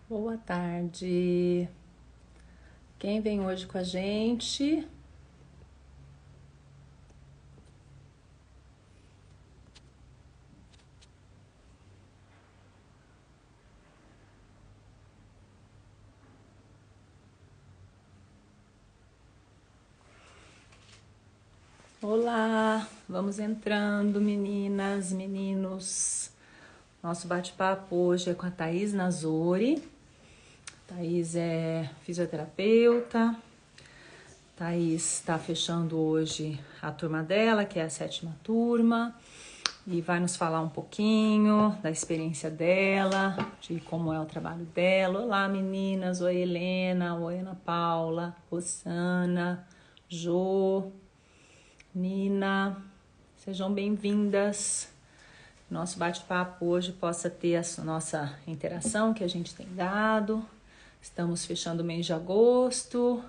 Boa tarde. Quem vem hoje com a gente? Olá, vamos entrando, meninas, meninos. Nosso bate-papo hoje é com a Thaís Nazori. Thaís é fisioterapeuta. Thaís está fechando hoje a turma dela, que é a 7ª turma, e vai nos falar um pouquinho da experiência dela, de como é o trabalho dela. Olá, meninas. Oi, Helena. Oi, Ana Paula. Rosana. Jô. Nina. Sejam bem-vindas. Nosso bate-papo hoje possa ter a nossa interação que a gente tem dado. Estamos fechando o mês de agosto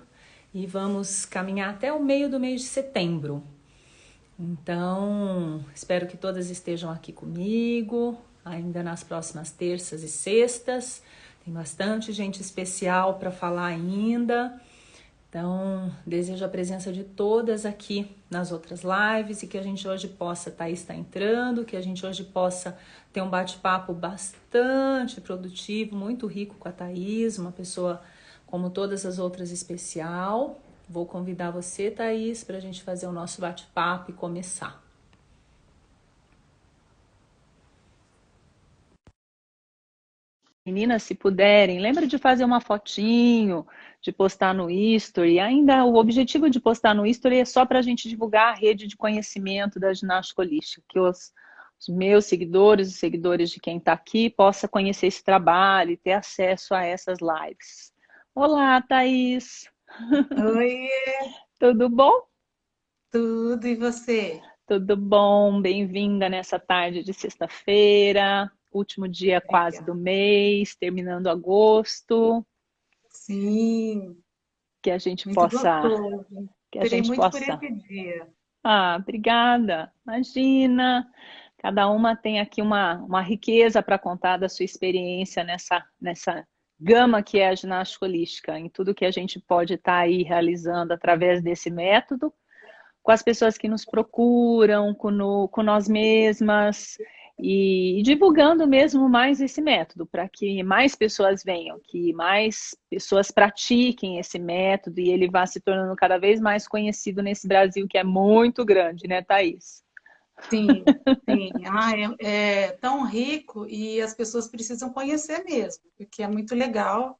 e vamos caminhar até o meio do mês de setembro. Então, espero que todas estejam aqui comigo, ainda nas próximas terças e sextas. Tem bastante gente especial para falar ainda. Então, desejo a presença de todas aqui nas outras lives e que a gente hoje possa, Thaís está entrando, que a gente hoje possa ter um bate-papo bastante produtivo, muito rico com a Thaís, uma pessoa como todas as outras especial. Vou convidar você, Thaís, para a gente fazer o nosso bate-papo e começar. Meninas, se puderem, lembra de fazer uma fotinho, de postar no History. Ainda o objetivo de postar no History é só para a gente divulgar a rede de conhecimento da ginástica holística, que os meus seguidores, os seguidores de quem está aqui, possa conhecer esse trabalho e ter acesso a essas lives. Olá, Thaís. Oi, Tudo bom? tudo e você? Tudo bom? Bem-vinda nessa tarde de sexta-feira, último dia quase do Legal. mês, terminando agosto. Sim, que a gente muito possa, gostoso. que a Esperei gente muito por possa. esse dia. Ah, obrigada. Imagina. Cada uma tem aqui uma riqueza para contar da sua experiência nessa gama que é a ginástica holística, em tudo que a gente pode estar aí realizando através desse método com as pessoas que nos procuram, com nós mesmas e divulgando mesmo mais esse método para que mais pessoas venham, que mais pessoas pratiquem esse método e ele vá se tornando cada vez mais conhecido nesse Brasil que é muito grande, né, Thaís? Sim, sim. Ah, é tão rico e as pessoas precisam conhecer mesmo, porque é muito legal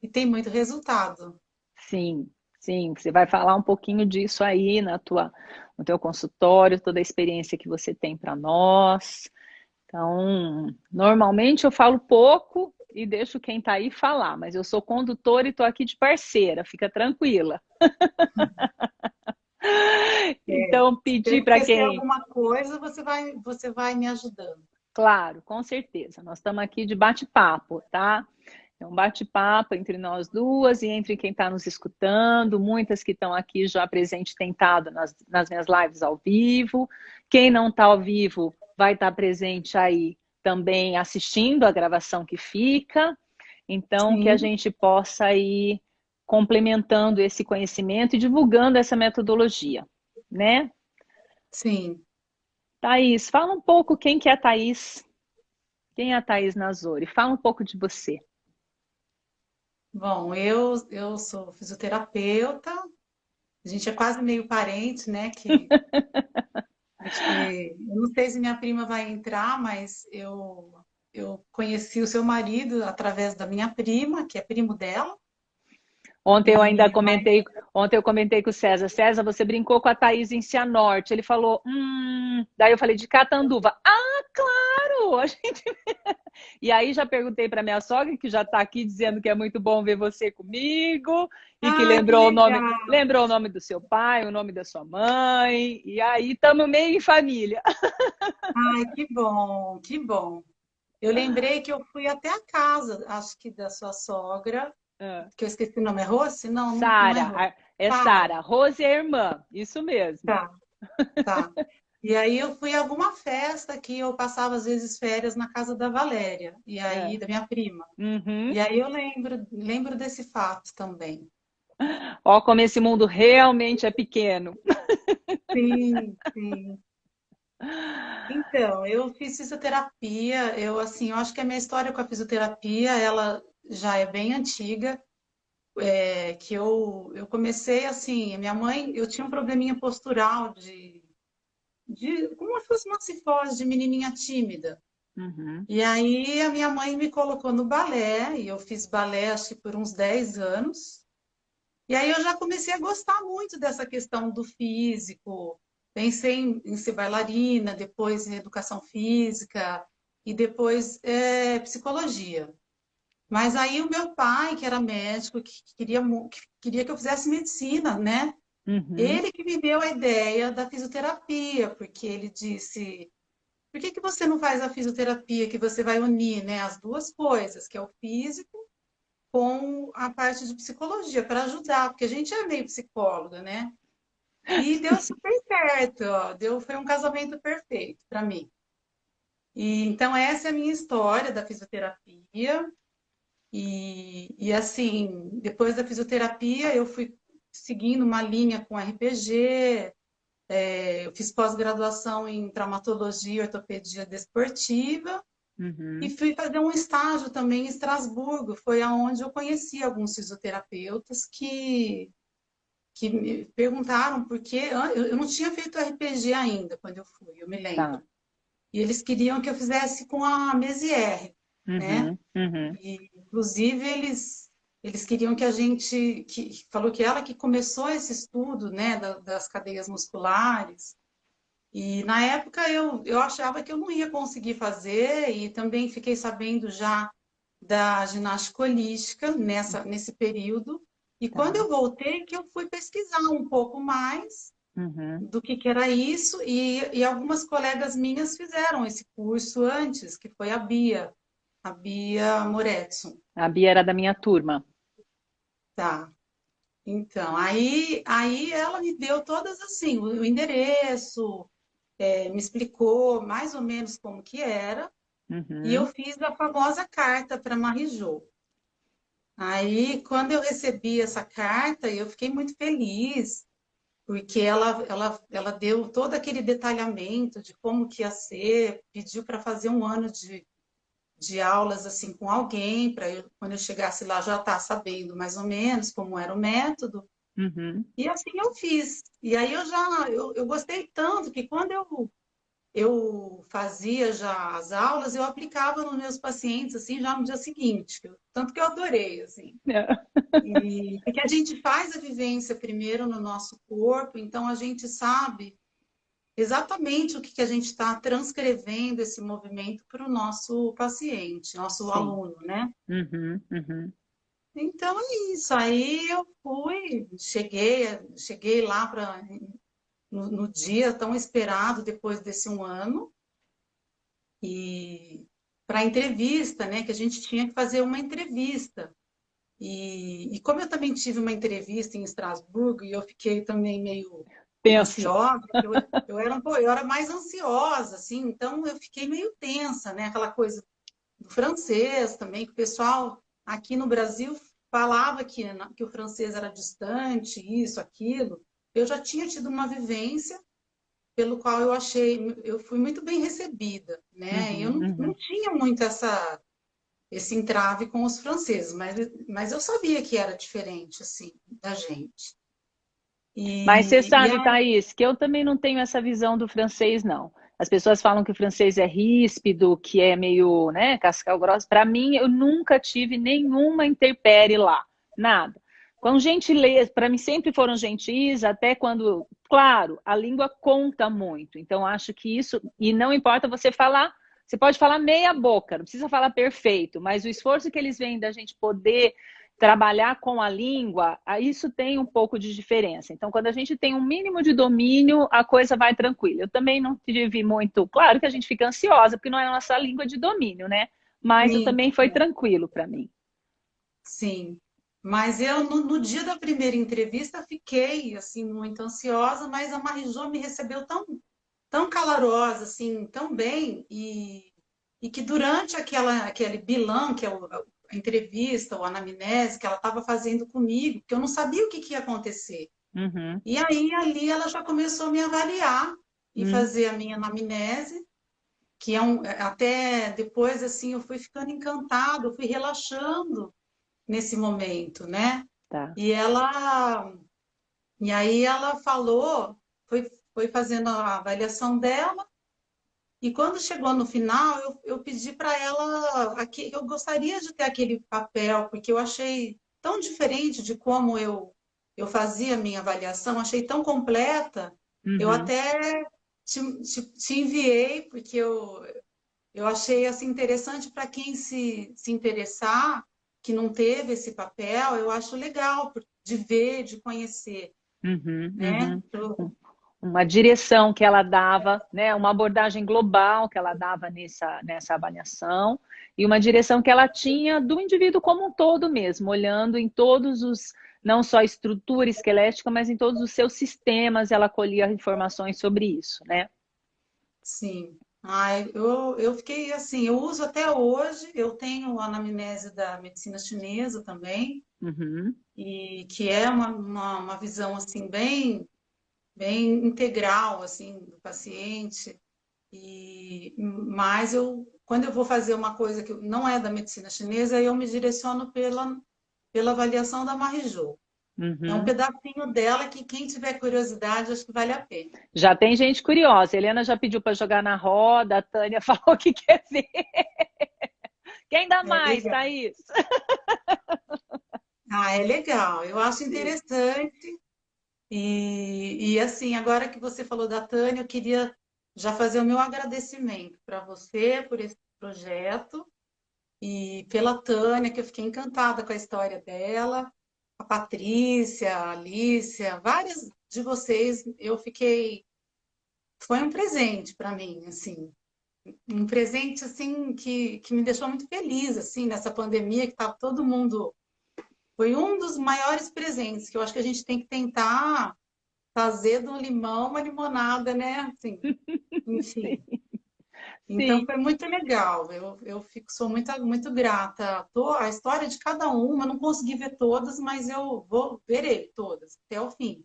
e tem muito resultado. Sim, sim, você vai falar um pouquinho disso aí no teu consultório, toda a experiência que você tem para nós. Então, normalmente eu falo pouco e deixo quem está aí falar, mas eu sou condutora e estou aqui de parceira, fica tranquila. É, Então, se pedir eu para esquecer quem. alguma coisa, você vai me ajudando. Claro, com certeza, nós estamos aqui de bate-papo, tá? É um bate-papo entre nós duas e entre quem está nos escutando, muitas que estão aqui já presente tentado nas minhas lives ao vivo. Quem não está ao vivo vai estar presente aí também assistindo a gravação que fica. Então, que a Sim, gente possa ir complementando esse conhecimento e divulgando essa metodologia, né? sim. Thaís, fala um pouco quem que é a Thaís. Quem é a Thaís Nazori? Fala um pouco de você. Bom, eu sou fisioterapeuta, a gente é quase meio parente, né? Que acho que, eu não sei se minha prima vai entrar, mas eu conheci o seu marido através da minha prima, que é primo dela, Ontem eu ainda e mas, comentei, ontem eu comentei com o César. César, você brincou com a Thaís em Cianorte. Ele falou, daí eu falei de Catanduva. Ah, claro! A gente... E aí já perguntei para minha sogra, que já está aqui dizendo que é muito bom ver você comigo, e que que legal! lembrou o nome do seu pai, o nome da sua mãe, e aí estamos meio em família. Ai, que bom, que bom. Eu lembrei que eu fui até a casa, acho que da sua sogra, que eu esqueci o nome, é Rose? Não, não, não é Rose. Sara, é Sara, Sara. Rose é irmã, isso mesmo. tá, tá. E aí eu fui a alguma festa que eu passava às vezes férias na casa da Valéria, e aí É. da minha prima. Uhum. E aí eu lembro desse fato também. Ó, como esse mundo realmente é pequeno. Sim, sim. Então, eu fiz fisioterapia, eu assim, eu acho que a minha história com a fisioterapia, ela já é bem antiga, que eu comecei assim, a minha mãe, eu tinha um probleminha postural como se fosse uma cifose de menininha tímida. Uhum. E aí a minha mãe me colocou no balé, e eu fiz balé acho que por uns 10 anos. E aí eu já comecei a gostar muito dessa questão do físico. Pensei em ser bailarina, depois em educação física e depois psicologia. Mas aí o meu pai, que era médico, que queria que eu fizesse medicina, né? Uhum. Ele que me deu a ideia da fisioterapia, porque ele disse: por que que você não faz a fisioterapia, que você vai unir, né, as duas coisas, que é o físico com a parte de psicologia, para ajudar, porque a gente é meio psicóloga, né? E deu super certo, ó, foi um casamento perfeito para mim. E então essa é a minha história da fisioterapia. E assim, depois da fisioterapia, eu fui seguindo uma linha com RPG, eu fiz pós-graduação em traumatologia e ortopedia desportiva e Uhum. fui fazer um estágio também em Estrasburgo. Foi aonde eu conheci alguns fisioterapeutas que me perguntaram por quê. Eu não tinha feito RPG ainda quando eu fui, eu me Tá. lembro. E eles queriam que eu fizesse com a Mesier, né? Uhum. Uhum. E, inclusive, eles queriam que a gente, que falou que ela que começou esse estudo, né, das cadeias musculares. E na época eu achava que eu não ia conseguir fazer, e também fiquei sabendo já da ginástica holística nesse período. E quando Tá. eu voltei, que eu fui pesquisar um pouco mais Uhum. do que era isso, e algumas colegas minhas fizeram esse curso antes, que foi a Bia Moretson. A Bia era da minha turma. Tá. Então, aí ela me deu todas assim, o endereço, me explicou mais ou menos como que era, e eu Uhum. fiz a famosa carta para Marijô. Aí, quando eu recebi essa carta, eu fiquei muito feliz, porque ela deu todo aquele detalhamento de como que ia ser, pediu para fazer um ano de aulas assim com alguém, para quando eu chegasse lá já estar sabendo mais ou menos como era o método. Uhum. E assim eu fiz. E aí eu gostei tanto que quando eu fazia já as aulas, eu aplicava nos meus pacientes assim já no dia seguinte, tanto que eu adorei assim. E porque a gente faz a vivência primeiro no nosso corpo, então a gente sabe exatamente o que que a gente está transcrevendo esse movimento para o nosso paciente, nosso Sim. aluno, né? Uhum. Uhum. Então é isso. Aí eu cheguei lá no dia tão esperado depois desse um ano e para a entrevista, né? Que a gente tinha que fazer uma entrevista. E como eu também tive uma entrevista em Estrasburgo e eu fiquei também meio Pensa. ansiosa, eu era mais ansiosa, assim, então eu fiquei meio tensa, né? Aquela coisa do francês também, que o pessoal aqui no Brasil falava que o francês era distante, isso, aquilo. Eu já tinha tido uma vivência pelo qual eu fui muito bem recebida, né? Eu Uhum. não Uhum. tinha muito esse entrave com os franceses, mas eu sabia que era diferente, assim, da gente. Mas você E sabe, aí, Thaís, que eu também não tenho essa visão do francês, não. As pessoas falam que o francês é ríspido, que é meio, né, cascal grosso. Para mim, eu nunca tive nenhuma intempérie lá, nada. Com gentileza, para mim sempre foram gentis, até quando, claro, a língua conta muito. Então, acho que isso, e não importa você falar, você pode falar meia boca, não precisa falar perfeito, mas o esforço que eles veem da gente poder trabalhar com a língua, isso tem um pouco de diferença. Então, quando a gente tem um mínimo de domínio, a coisa vai tranquila. Eu também não tive muito. Claro que a gente fica ansiosa, porque não é a nossa língua de domínio, né? Mas eu sim, também foi tranquilo para mim. sim. Mas eu, no dia da primeira entrevista, fiquei, assim, muito ansiosa, mas a Marijô me recebeu tão, tão calorosa, assim, tão bem, e que durante aquele bilão, que é a entrevista, ou a anamnese que ela estava fazendo comigo, que eu não sabia o que, que ia acontecer. Uhum. E aí, ali, ela já começou a me avaliar e Hum, fazer a minha anamnese, que até depois, assim, eu fui ficando encantada, eu fui relaxando nesse momento, né? tá. E aí ela falou, foi fazendo a avaliação dela, e quando chegou no final, eu pedi para ela, eu gostaria de ter aquele papel, porque eu achei tão diferente de como eu fazia a minha avaliação, achei tão completa. Eu Uhum. até te enviei, porque eu achei assim, interessante para quem se interessar, que não teve esse papel, eu acho legal de ver, de conhecer, Uhum, né? uhum. Um- Uma direção que ela dava, né? Uma abordagem global que ela dava nessa avaliação, e uma direção que ela tinha do indivíduo como um todo mesmo, olhando em todos os, não só a estrutura esquelética, mas em todos os seus sistemas, ela colhia informações sobre isso, né? Sim. Eu fiquei assim, eu uso até hoje, eu tenho a anamnese da medicina chinesa também, Uhum. e que é uma visão assim bem integral assim do paciente. Mas quando eu vou fazer uma coisa que não é da medicina chinesa, eu me direciono pela avaliação da Marijô. É um Uhum. pedacinho dela que quem tiver curiosidade, acho que vale a pena. Já tem gente curiosa. A Helena já pediu para jogar na roda, a Tânia falou que quer ver. Quem dá É mais, legal. Thaís? Ah, é legal. Eu acho Sim. interessante. E assim, agora que você falou da Tânia, eu queria já fazer o meu agradecimento para você por esse projeto e pela Tânia, que eu fiquei encantada com a história dela, a Patrícia, a Alicia, várias de vocês, eu fiquei. Foi um presente para mim, assim, um presente assim que me deixou muito feliz assim nessa pandemia que estava todo mundo. Foi um dos maiores presentes que eu acho que a gente tem que tentar fazer do limão uma limonada, né? Assim, enfim. Sim, Então sim. foi muito legal. Sou muito grata. A história de cada uma, eu não consegui ver todas, mas eu vou verei todas até o fim.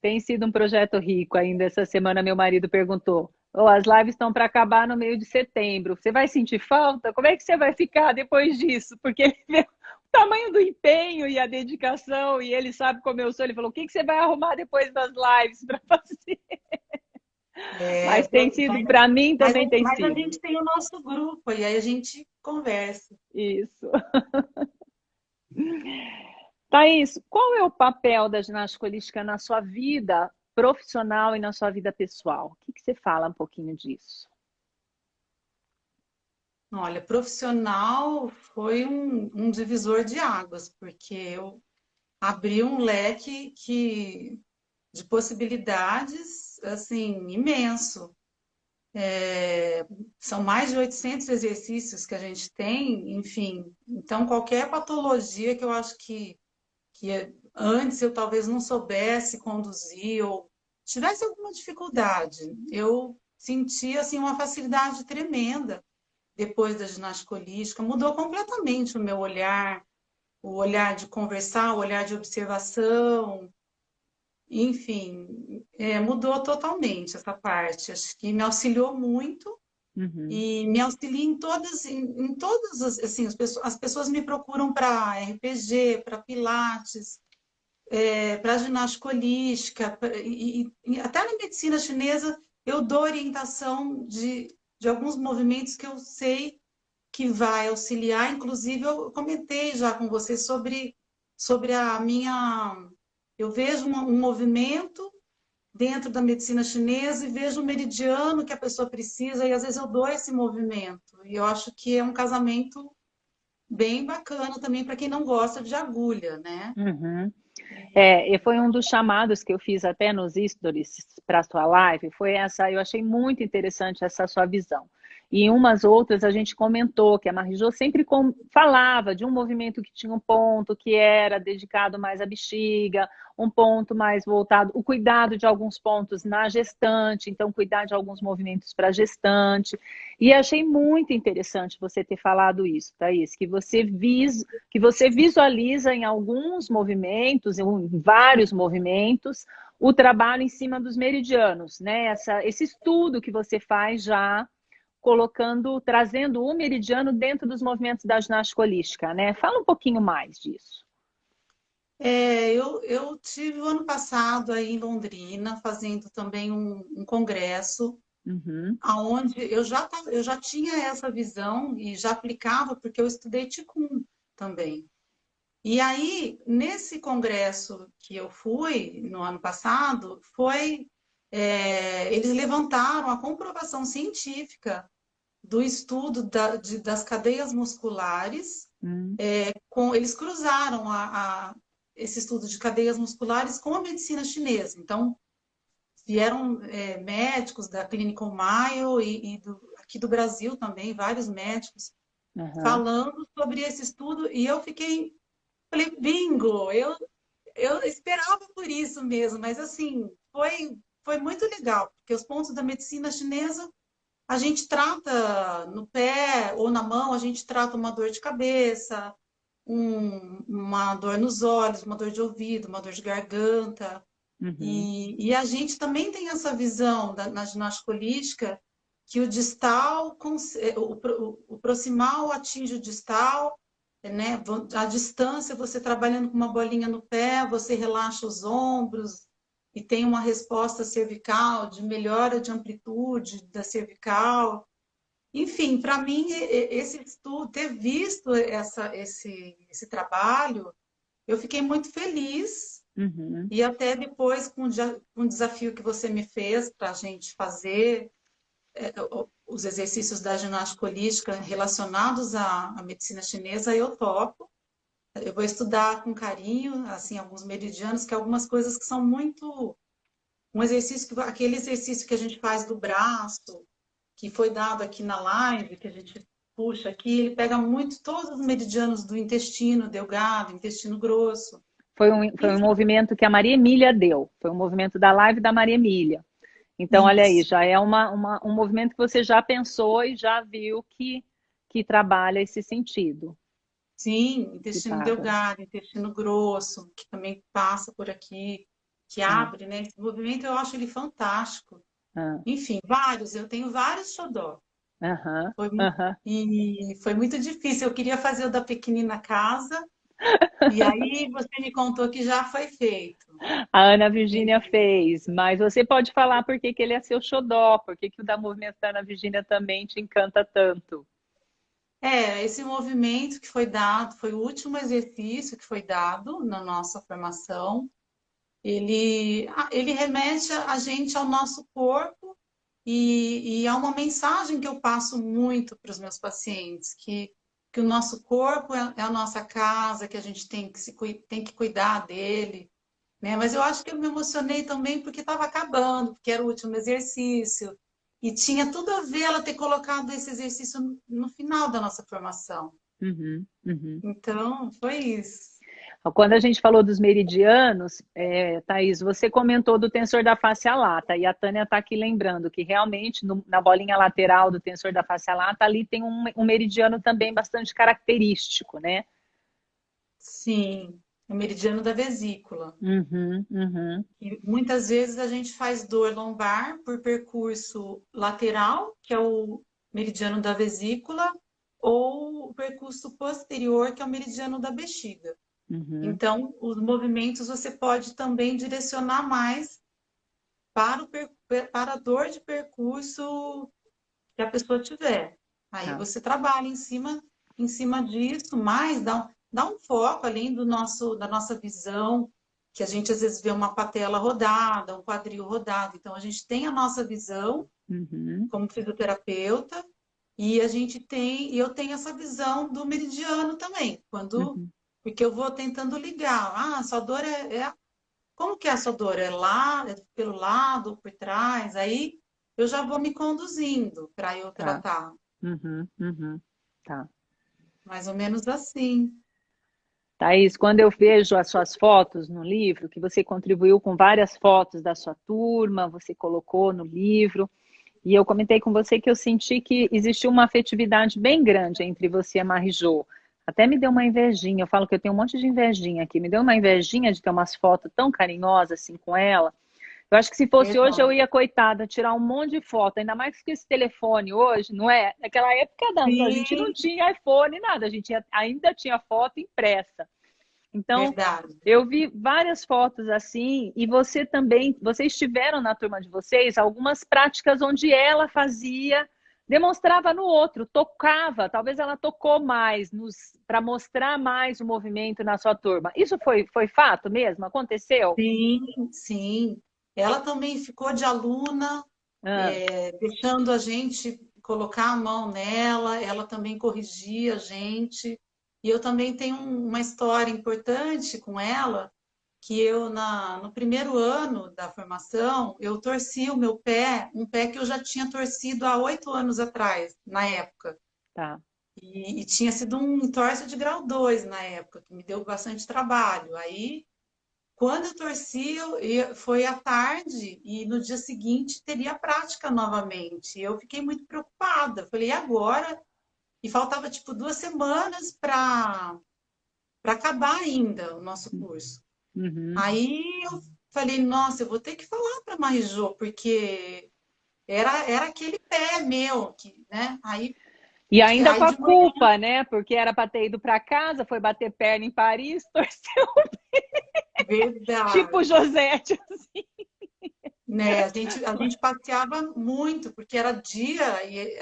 Tem sido um projeto rico ainda. Essa semana meu marido perguntou: "Oh, as lives estão para acabar no meio de setembro. Você vai sentir falta? Como é que você vai ficar depois disso?" Porque ele vê o tamanho do empenho e a dedicação, e ele sabe como eu sou. Ele falou: "O que que você vai arrumar depois das lives para fazer?" É, Mas tem sido, para mim também tem mas a sido. gente tem o nosso grupo e aí a gente conversa. Isso. Thaís, qual é o papel da ginástica holística na sua vida profissional e na sua vida pessoal? O que que você fala um pouquinho disso? Olha, profissional foi um divisor de águas, porque eu abri um leque de possibilidades assim imenso. São mais de 800 exercícios que a gente tem, enfim. Então, qualquer patologia que eu acho que antes eu talvez não soubesse conduzir ou tivesse alguma dificuldade, eu senti assim, uma facilidade tremenda depois da ginástica holística. Mudou completamente o meu olhar, o olhar de conversar, o olhar de observação. Enfim, mudou totalmente essa parte. Acho que me auxiliou muito Uhum. e me auxilia em todas assim, as pessoas me procuram para RPG, para Pilates, para ginástica holística, e até na medicina chinesa eu dou orientação de alguns movimentos que eu sei que vai auxiliar. Inclusive, eu comentei já com você sobre a minha. Eu vejo um movimento dentro da medicina chinesa e vejo o meridiano que a pessoa precisa, e às vezes eu dou esse movimento. E eu acho que é um casamento bem bacana também para quem não gosta de agulha, né? Uhum. É, e foi um dos chamados que eu fiz até nos stories para a sua live, foi essa, eu achei muito interessante essa sua visão. E em umas outras a gente comentou que a Marijô sempre falava de um movimento que tinha um ponto que era dedicado mais à bexiga, um ponto mais voltado, o cuidado de alguns pontos na gestante, então cuidar de alguns movimentos para a gestante. E achei muito interessante você ter falado isso, Thaís, que você visualiza em alguns movimentos, em vários movimentos, o trabalho em cima dos meridianos, né? Esse estudo que você faz já colocando, trazendo o meridiano dentro dos movimentos da ginástica holística, né? Fala um pouquinho mais disso. Eu tive o ano passado aí em Londrina fazendo também um congresso, Uhum, aonde eu já tinha essa visão e já aplicava, porque eu estudei Qigong também. E aí, nesse congresso que eu fui no ano passado, eles levantaram a comprovação científica do estudo das cadeias musculares, uhum, eles cruzaram esse estudo de cadeias musculares com a medicina chinesa. Então, vieram médicos da Clinical Mayo aqui do Brasil também, vários médicos, uhum. falando sobre esse estudo, e falei, bingo, eu esperava por isso mesmo, mas assim, foi muito legal, porque os pontos da medicina chinesa a gente trata no pé ou na mão, a gente trata uma dor de cabeça, uma dor nos olhos, uma dor de ouvido, uma dor de garganta. Uhum. E a gente também tem essa visão na ginástica holística que o distal, o proximal atinge o distal, né? A distância, você trabalhando com uma bolinha no pé, você relaxa os ombros e tem uma resposta cervical de melhora de amplitude da cervical. Enfim, para mim, esse estudo, ter visto esse trabalho, eu fiquei muito feliz Uhum. e até depois com o desafio que você me fez para a gente fazer os exercícios da ginástica holística relacionados à medicina chinesa, eu topo. Eu vou estudar com carinho, assim, alguns meridianos, que algumas coisas que são muito um exercício aquele exercício que a gente faz do braço, que foi dado aqui na live, que a gente puxa aqui, ele pega muito todos os meridianos do intestino delgado, intestino grosso. Foi um Enfim, movimento que a Maria Emília deu. Foi um movimento da live da Maria Emília. Então, olha aí, isso. já é um movimento que você já pensou e já viu que trabalha esse sentido. Sim, Que intestino tava. delgado, intestino grosso, que também passa por aqui, que Ah, abre, né? Esse movimento eu acho ele fantástico. ah, Enfim, vários, eu tenho vários xodó. aham, Foi, mu- aham. e foi muito difícil. Eu queria fazer o da Pequenina Casa, e aí você me contou que já foi feito. A Ana Virgínia fez, mas você pode falar por que que ele é seu xodó, por que que o da Movimento da Ana Virgínia também te encanta tanto. Esse movimento que foi dado, foi o último exercício que foi dado na nossa formação. Ele remete a gente ao nosso corpo e é uma mensagem que eu passo muito para os meus pacientes, que o nosso corpo é a nossa casa, que a gente tem que cuidar dele, né? Mas eu acho que eu me emocionei também porque estava acabando, porque era o último exercício. E tinha tudo a ver ela ter colocado esse exercício no final da nossa formação. Uhum, uhum. Então, foi isso. Quando a gente falou dos meridianos, Thaís, você comentou do tensor da face lata, e a Tânia está aqui lembrando que realmente na bolinha lateral do tensor da face lata ali tem um meridiano também bastante característico, né? Sim, o meridiano da vesícula. Uhum, uhum, E muitas vezes a gente faz dor lombar por percurso lateral, que é o meridiano da vesícula, ou o percurso posterior, que é o meridiano da bexiga. uhum. Então, os movimentos você pode também direcionar mais para a dor de percurso que a pessoa tiver. Aí Tá. você trabalha em cima disso, mas dá um foco além da nossa visão, que a gente às vezes vê uma patela rodada, um quadril rodado. Então a gente tem a nossa visão Uhum, como fisioterapeuta e eu tenho essa visão do meridiano também, uhum. porque eu vou tentando ligar. Ah, sua dor como que é a sua dor? É lá, é pelo lado, por trás? Aí eu já vou me conduzindo para eu Tá. tratar. Uhum, uhum. Tá. Mais ou menos assim. Thaís, quando eu vejo as suas fotos no livro, que você contribuiu com várias fotos da sua turma, você colocou no livro, e eu comentei com você que eu senti que existiu uma afetividade bem grande entre você e a Marijô. Até me deu uma invejinha, eu falo que eu tenho um monte de invejinha aqui, me deu uma invejinha de ter umas fotos tão carinhosas assim com ela. Eu acho que se fosse hoje eu Verdade. ia, coitada, tirar um monte de foto, ainda mais que esse telefone hoje, não é? Naquela época a gente não Sim, tinha iPhone, nada, a gente ainda tinha foto impressa. Então, verdade. eu vi várias fotos assim, e você também, vocês tiveram na turma de vocês algumas práticas onde ela fazia, demonstrava no outro, tocava, talvez ela tocou mais para mostrar mais o movimento na sua turma. Isso foi fato mesmo? Aconteceu? Sim, sim. Ela também ficou de aluna, Ah, deixando a gente colocar a mão nela, ela também corrigia a gente. E eu também tenho uma história importante com ela, que eu, no primeiro ano da formação, eu torci o meu pé, um pé que eu já tinha torcido há 8 anos atrás, na época. tá. E tinha sido um entorse de grau 2 na época, que me deu bastante trabalho. Aí, quando eu torci, foi à tarde e no dia seguinte teria prática novamente. Eu fiquei muito preocupada. Falei, e agora? E faltava tipo 2 semanas para acabar ainda o nosso curso. Uhum. Aí eu falei, nossa, eu vou ter que falar para a Marijô, porque era aquele pé meu, que, né? E ainda com Aí a de manhã, culpa, né? Porque era para ter ido para casa, foi bater perna em Paris, torceu tipo verdade. Josete. Né? A gente passeava muito, porque era dia e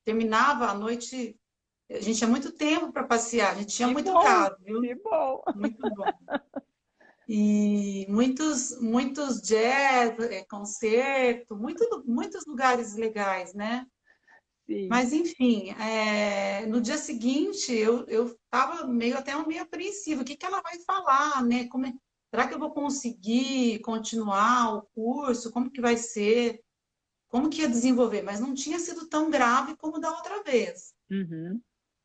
terminava a noite. A gente tinha muito tempo para passear, a gente tinha Que muito bom, gado, viu? que bom. Muito bom. E muitos jazz, concerto, muitos lugares legais, né? Sim. Mas, enfim, no dia seguinte eu estava meio apreensiva. O que que ela vai falar, né? Será que eu vou conseguir continuar o curso? Como que vai ser? Como que ia desenvolver? Mas não tinha sido tão grave como da outra vez. Uhum.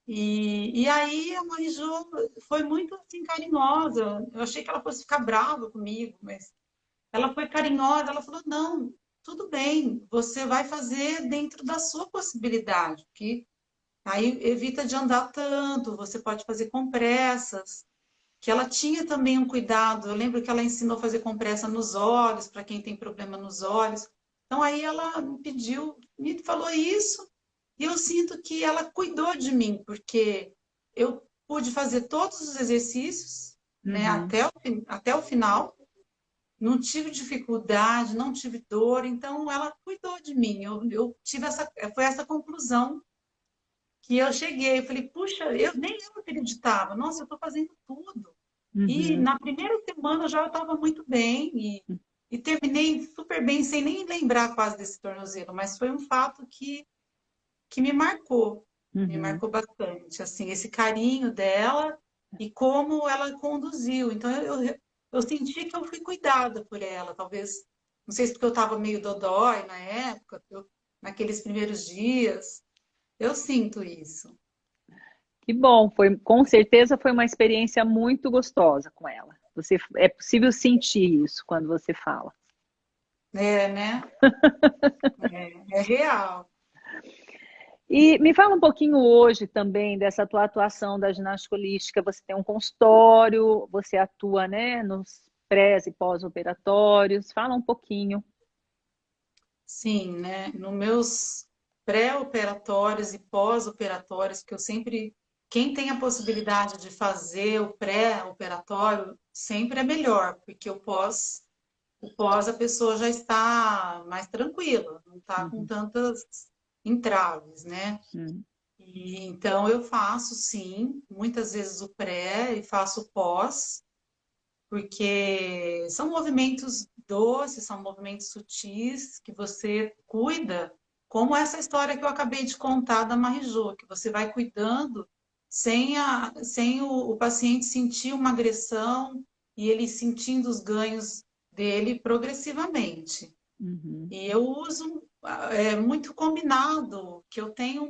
E aí a Marijô foi muito assim, carinhosa. Eu achei que ela fosse ficar brava comigo, mas ela foi carinhosa. Ela falou: não, tudo bem, você vai fazer dentro da sua possibilidade, que aí evita de andar tanto, você pode fazer compressas. Que ela tinha também um cuidado. Eu lembro que ela ensinou a fazer compressa nos olhos, para quem tem problema nos olhos. Então aí ela me pediu, me falou isso, e eu sinto que ela cuidou de mim, porque eu pude fazer todos os exercícios, né, Uhum. até o final, não tive dificuldade, não tive dor, então ela cuidou de mim. Eu tive foi essa conclusão que eu cheguei. Eu falei, puxa, nem eu acreditava. Nossa, eu estou fazendo tudo. E Uhum. na primeira semana já eu estava muito bem e terminei super bem, sem nem lembrar quase desse tornozelo, mas foi um fato que me Uhum. marcou bastante, assim, esse carinho dela e como ela conduziu. Então eu senti que eu fui cuidada por ela, talvez, não sei se porque eu estava meio dodói na época, naqueles primeiros dias, eu sinto isso. Que bom, foi, com certeza foi uma experiência muito gostosa com ela. Você, é possível sentir isso quando você fala. É, né? É real. E me fala um pouquinho hoje também dessa tua atuação da ginástica holística. Você tem um consultório, você atua, né, nos pré e pós-operatórios. Fala um pouquinho. Sim, né? Nos meus pré-operatórios e pós-operatórios, que eu sempre, quem tem a possibilidade de fazer o pré-operatório, sempre é melhor, porque o pós a pessoa já está mais tranquila, não está com Uhum, tantas entraves, né? uhum, E então eu faço sim, muitas vezes o pré e faço o pós, porque são movimentos doces, são movimentos sutis que você cuida, como essa história que eu acabei de contar da Marijô, que você vai cuidando sem o paciente sentir uma agressão e ele sentindo os ganhos dele progressivamente. uhum. E eu uso muito combinado, que eu tenho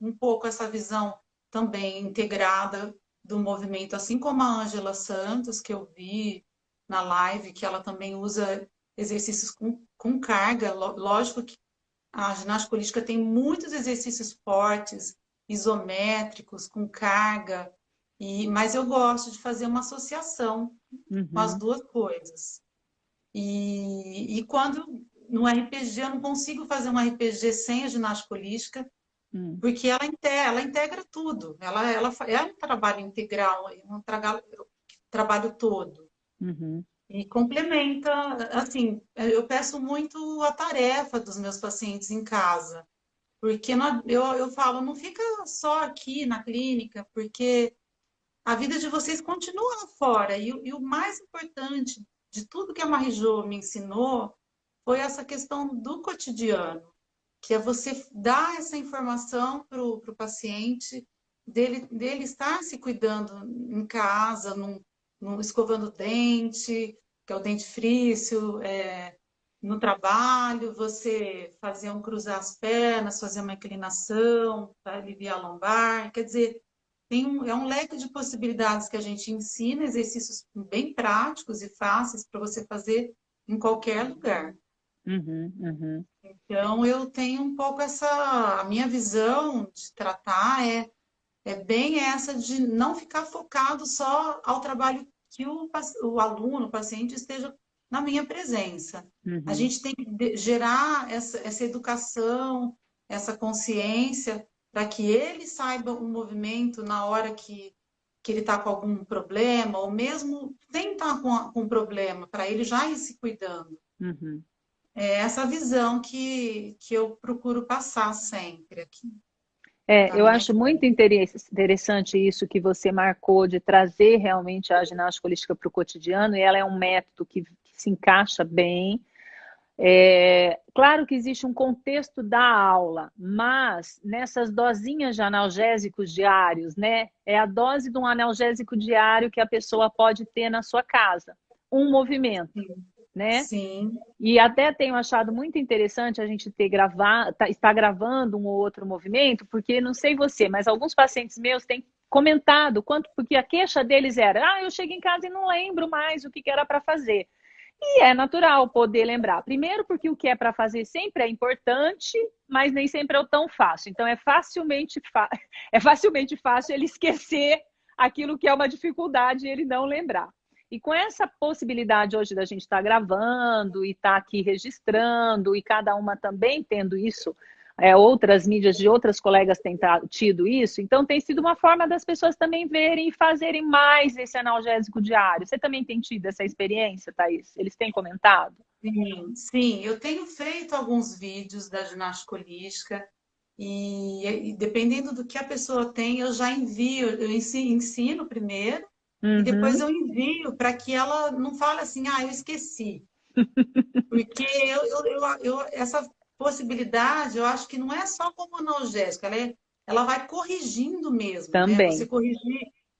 um pouco essa visão também integrada do movimento, assim como a Ângela Santos, que eu vi na live, que ela também usa exercícios com carga. Lógico que a ginástica holística tem muitos exercícios fortes, isométricos, com carga, mas eu gosto de fazer uma associação com as Uhum, duas coisas. E quando no RPG eu não consigo fazer um RPG sem a ginástica holística, uhum, porque ela integra tudo. É um trabalho integral, é um trabalho todo. uhum, E complementa, assim, eu peço muito a tarefa dos meus pacientes em casa, porque eu falo, não fica só aqui na clínica, porque a vida de vocês continua lá fora. E o mais importante de tudo que a Marijô me ensinou foi essa questão do cotidiano, que é você dar essa informação para o paciente, dele estar se cuidando em casa, escovando o dente, que é o dentifrício, no trabalho, você fazer um cruzar as pernas, fazer uma inclinação para aliviar a lombar. Quer dizer, é um leque de possibilidades que a gente ensina, exercícios bem práticos e fáceis para você fazer em qualquer lugar. uhum, uhum. Então, eu tenho um pouco a minha visão de tratar é bem essa de não ficar focado só ao trabalho que o aluno, o paciente esteja na minha presença. A Uhum. gente tem que gerar essa educação, essa consciência, para que ele saiba o movimento na hora que ele está com algum problema, ou mesmo sem estar com problema, para ele já ir se cuidando. Uhum. É essa visão que eu procuro passar sempre aqui É, na eu minha acho muito clínica. interessante isso que você marcou de trazer realmente a ginástica holística para o cotidiano, e ela é um método que se encaixa bem. É, claro que existe um contexto da aula, mas nessas dosinhas de analgésicos diários, né? É a dose de um analgésico diário que a pessoa pode ter na sua casa. Um movimento, né? Sim, E até tenho achado muito interessante a gente ter gravado, estar gravando um ou outro movimento, porque não sei você, mas alguns pacientes meus têm comentado quanto, porque a queixa deles era: eu cheguei em casa e não lembro mais o que era para fazer. E é natural poder lembrar. Primeiro, porque o que é para fazer sempre é importante, mas nem sempre é o tão fácil. Então, é facilmente fácil ele esquecer aquilo que é uma dificuldade e ele não lembrar. E com essa possibilidade hoje da gente estar gravando e estar aqui registrando, e cada uma também tendo isso, outras mídias de outras colegas têm tido isso, então tem sido uma forma das pessoas também verem e fazerem mais esse analgésico diário. Você também tem tido essa experiência, Thaís? Eles têm comentado? sim, sim. Eu tenho feito alguns vídeos da ginástica holística e dependendo do que a pessoa tem, eu já envio, eu ensino primeiro e depois Uhum, eu envio para que ela não fale assim, eu esqueci. Porque essa possibilidade, eu acho que não é só como analgésico, ela vai corrigindo mesmo, né? também.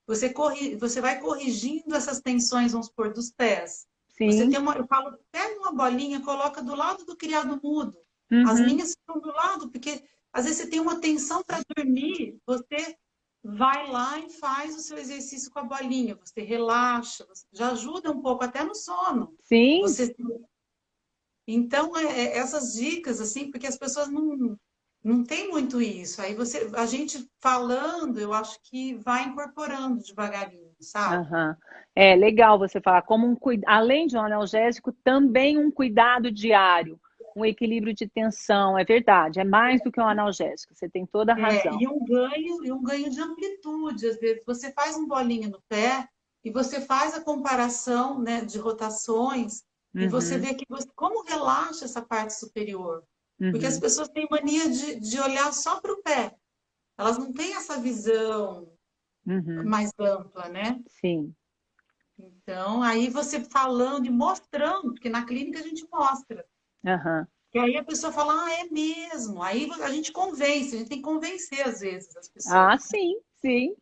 Você vai corrigindo essas tensões, vamos supor, dos pés. Sim. Eu falo, pega uma bolinha, coloca do lado do criado mudo. As Uhum. minhas ficam do lado, porque às vezes você tem uma tensão para dormir, você vai lá e faz o seu exercício com a bolinha, você relaxa, você já ajuda um pouco até no sono. Sim. Você então, essas dicas, assim, porque as pessoas não têm muito isso. A gente falando, eu acho que vai incorporando devagarinho, sabe? Aham. É legal você falar como além de um analgésico, também um cuidado diário, um equilíbrio de tensão, é verdade, é mais do que um analgésico, você tem toda a razão. E um ganho de amplitude. Às vezes, você faz um bolinho no pé e você faz a comparação, né, de rotações e você Uhum, vê como relaxa essa parte superior. Porque as uhum, pessoas têm mania de olhar só para o pé. Elas não têm essa visão uhum, mais ampla, né? sim, Então, aí você falando e mostrando, porque na clínica a gente mostra. aham. E aí a pessoa fala, é mesmo. Aí a gente convence, a gente tem que convencer às vezes as Ah, pessoas. sim, sim.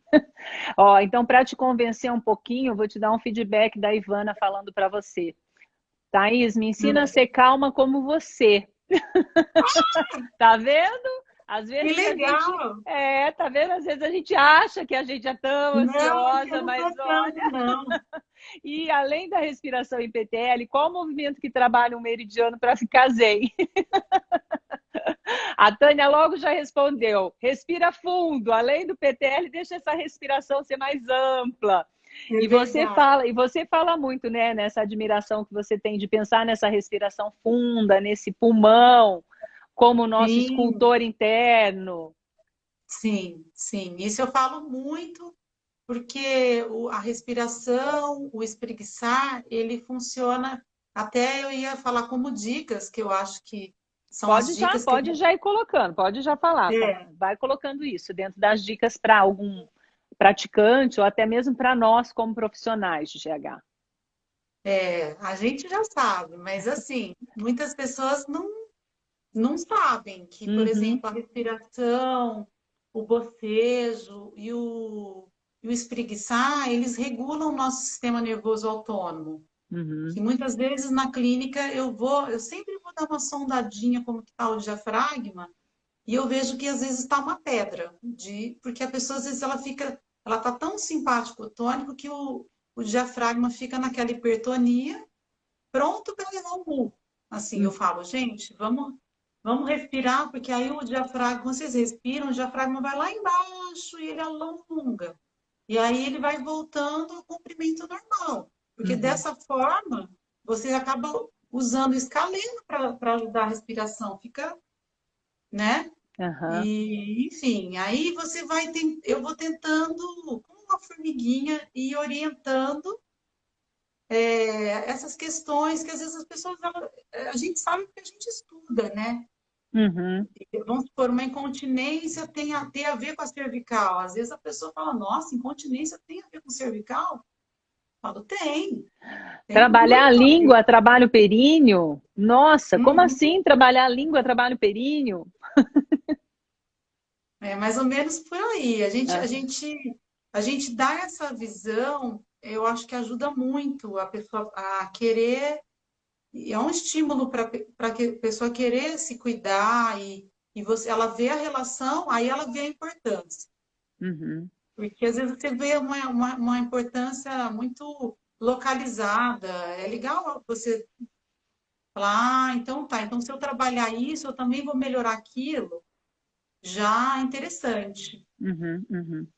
Ó, então, para te convencer um pouquinho, eu vou te dar um feedback da Ivana falando para você. Thaís, me ensina a Hum. ser calma como você. Tá vendo? Às Que vezes a gente legal! tá vendo? Às vezes a gente acha que a gente é tão Não, eu ansiosa, não mas tô tanto, olha, não. e além da respiração em PTL, qual o movimento que trabalha um meridiano para ficar zen? A Tânia logo já respondeu: respira fundo, além do PTL, deixa essa respiração ser mais ampla. É verdade. E você fala muito, né, nessa admiração que você tem de pensar nessa respiração funda, nesse pulmão, como o nosso Sim, escultor interno. sim, sim. Isso eu falo muito, porque a respiração, o espreguiçar, ele funciona. Até eu ia falar como dicas, que eu acho que são as dicas que eu. Pode já ir colocando, pode já falar, É, vai colocando isso dentro das dicas para algum praticante ou até mesmo para nós como profissionais de GH. a gente já sabe, mas assim, muitas pessoas não sabem que, por Uhum, exemplo, a respiração, o bocejo e o espreguiçar, eles regulam o nosso sistema nervoso autônomo. Que uhum, muitas vezes na clínica eu sempre vou dar uma sondadinha como que está o diafragma, e eu vejo que às vezes está uma pedra, porque a pessoa às vezes ela está tão simpático tônico que o diafragma fica naquela hipertonia, pronto para levar o mu. Assim, eu uhum, falo, gente, vamos respirar, porque aí o diafragma, quando vocês respiram, o diafragma vai lá embaixo e ele alonga. E aí ele vai voltando ao comprimento normal. Porque uhum. dessa forma, você acaba usando o escaleno para ajudar a respiração. Fica, né? Aham. E, enfim, aí eu vou tentando, como uma formiguinha, e orientando essas questões que às vezes as pessoas, a gente sabe porque a gente estuda, né? Uhum. Vamos supor, uma incontinência tem a ver com a cervical. Às vezes a pessoa fala, nossa, incontinência tem a ver com cervical? Eu falo, tem Trabalhar a muito a ver. língua, trabalho períneo? Nossa, como Uhum. assim trabalhar a língua, trabalho períneo? É mais ou menos por aí. Ah, A gente dá essa visão, eu acho que ajuda muito a pessoa a querer, e é um estímulo para que a pessoa querer se cuidar ela vê a relação, aí ela vê a importância. uhum. Porque às vezes você vê uma importância muito localizada. É legal você falar, então tá, então se eu trabalhar isso, eu também vou melhorar aquilo. Já é interessante. Uhum, uhum.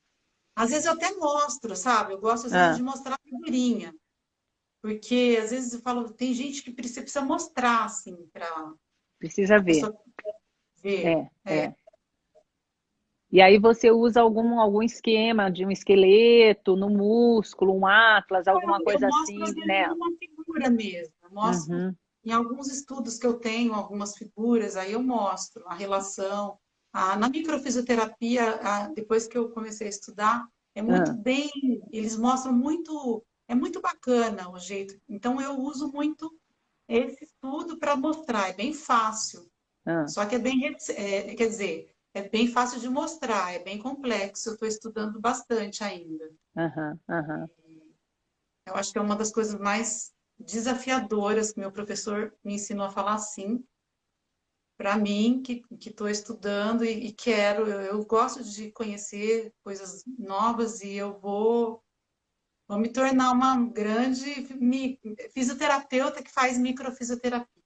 Às vezes eu até mostro, sabe? Eu gosto às vezes de Ah, mostrar figurinha, porque às vezes eu falo, tem gente que precisa mostrar assim para precisa a ver. pessoa ver. É, é. E aí você usa algum esquema de um esqueleto no músculo, um atlas, alguma Eu coisa mostro assim, às vezes né? uma figura mesmo. Eu mostro Uhum. em alguns estudos que eu tenho, algumas figuras, aí eu mostro a relação. Na microfisioterapia, depois que eu comecei a estudar, é muito Ah, bem, eles mostram muito, é muito bacana o jeito. Então eu uso muito esse estudo para mostrar, é bem fácil. ah, Só que quer dizer, é bem fácil de mostrar, é bem complexo. Eu estou estudando bastante ainda. aham, aham. Eu acho que é uma das coisas mais desafiadoras que meu professor me ensinou a falar assim, para mim, que estou estudando e quero, eu gosto de conhecer coisas novas e vou me tornar uma grande fisioterapeuta que faz microfisioterapia.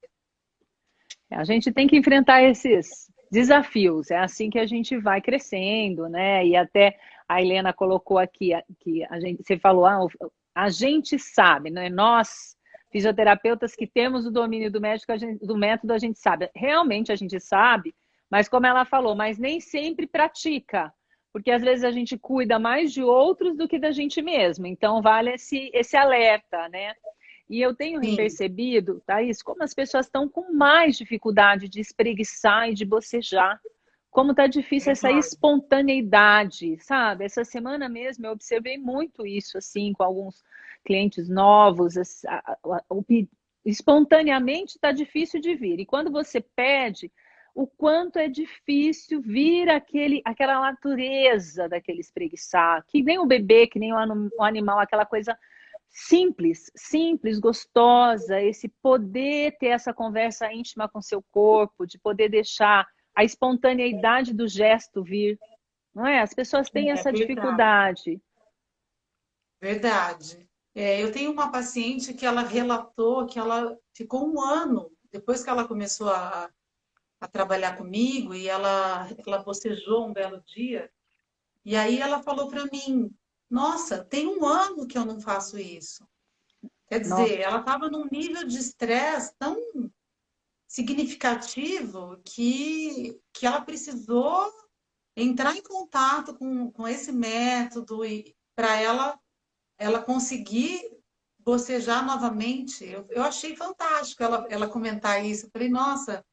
A gente tem que enfrentar esses desafios, é assim que a gente vai crescendo, né? E até a Helena colocou aqui que a gente, você falou, a gente sabe, né? Nós, fisioterapeutas que temos o domínio do médico, do método, a gente sabe. Realmente a gente sabe, mas como ela falou, mas nem sempre pratica, porque às vezes a gente cuida mais de outros do que da gente mesmo. Então vale esse alerta, né? E eu tenho Sim, percebido, Thaís, como as pessoas estão com mais dificuldade de espreguiçar e de bocejar. Como está difícil essa verdade. espontaneidade, sabe? Essa semana mesmo eu observei muito isso, assim, com alguns clientes novos. Espontaneamente está difícil de vir. E quando você pede, o quanto é difícil vir aquela natureza daquele espreguiçar, que nem o bebê, que nem o animal, aquela coisa simples, simples, gostosa, esse poder ter essa conversa íntima com seu corpo, de poder deixar a espontaneidade do gesto vir, não é? As pessoas têm É essa verdade, dificuldade. verdade. Eu tenho uma paciente que ela relatou que ela ficou um ano depois que ela começou a trabalhar comigo e ela bocejou um belo dia. E aí ela falou para mim: Nossa, tem um ano que eu não faço isso. Quer dizer, Nossa. ela estava num nível de estresse tão significativo que ela precisou entrar em contato com esse método e para ela conseguir bocejar novamente. Eu achei fantástico ela comentar isso. Eu falei, nossa,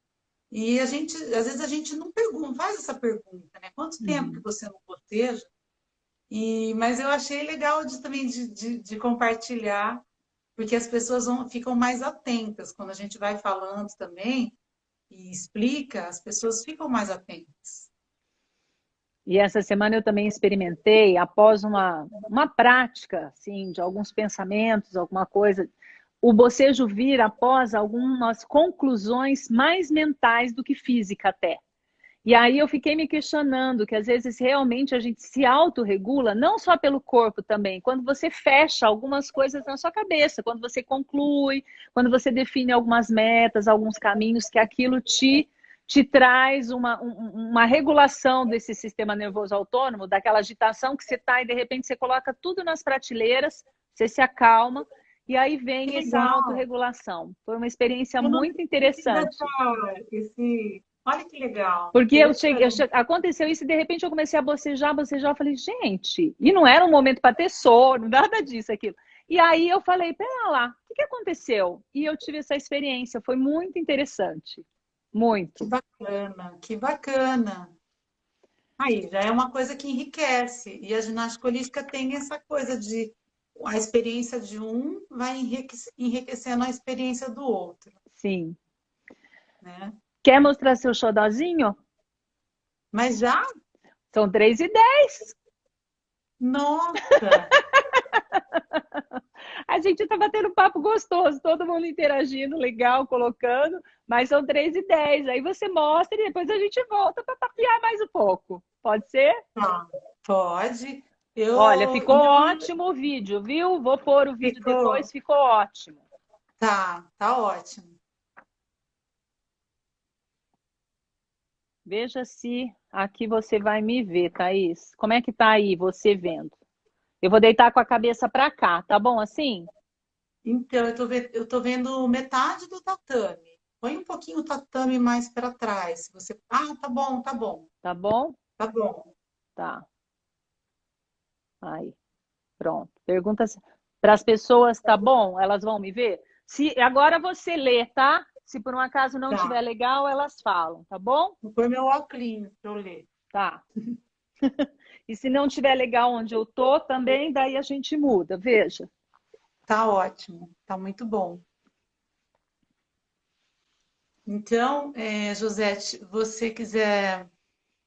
e a gente, às vezes a gente não pergunta, faz essa pergunta, né? Quanto tempo que Uhum. você não boceja? Mas eu achei legal também de compartilhar, porque as pessoas ficam mais atentas. Quando a gente vai falando também e explica, as pessoas ficam mais atentas. E essa semana eu também experimentei, após uma prática, assim, de alguns pensamentos, alguma coisa, o bocejo vir após algumas conclusões mais mentais do que física até. E aí eu fiquei me questionando que às vezes realmente a gente se autorregula, não só pelo corpo também, quando você fecha algumas coisas na sua cabeça, quando você conclui, quando você define algumas metas, alguns caminhos, que aquilo te traz uma regulação desse sistema nervoso autônomo, daquela agitação que você está e de repente você coloca tudo nas prateleiras, você se acalma e aí Que vem essa legal! autorregulação. Foi uma experiência Eu não muito sabia interessante. Olha que legal, Porque interessante. aconteceu isso e de repente eu comecei a bocejar, bocejar. Eu falei, gente, e não era um momento para ter sono, nada disso, aquilo. E aí eu falei, pera lá, o que aconteceu? E eu tive essa experiência, foi muito interessante. Que Muito. bacana, que bacana. Aí já é uma coisa que enriquece. E a ginástica holística tem essa coisa de a experiência de um vai enriquecendo a experiência do outro, Sim. né? Quer mostrar seu xodozinho? Mas já, São 3h10. nossa, A gente tá batendo um papo gostoso, todo mundo interagindo, legal, colocando, mas são 3h10. Aí você mostra e depois a gente volta para papiar mais um pouco. Pode ser? tá, pode. Olha, Eu, ficou então, ótimo o vídeo, viu? Vou pôr o vídeo ficou, depois, ficou ótimo. tá ótimo. Veja se aqui você vai me ver, Thaís. Como é que tá aí você vendo? Eu vou deitar com a cabeça para cá, tá bom assim? Então, eu tô vendo metade do tatame. Põe um pouquinho o tatame mais para trás. Tá bom, tá bom, Tá bom? tá bom. Tá. Aí, pronto. Pergunta para as pessoas, tá bom? Elas vão me ver? Se agora você lê, tá? Se por um acaso não Tá. tiver legal, elas falam, tá bom? Vou pôr meu óculos para eu ler. Tá. E se não tiver legal onde eu tô, também daí a gente muda, veja. Tá ótimo, tá muito bom. Então, Josete, você quiser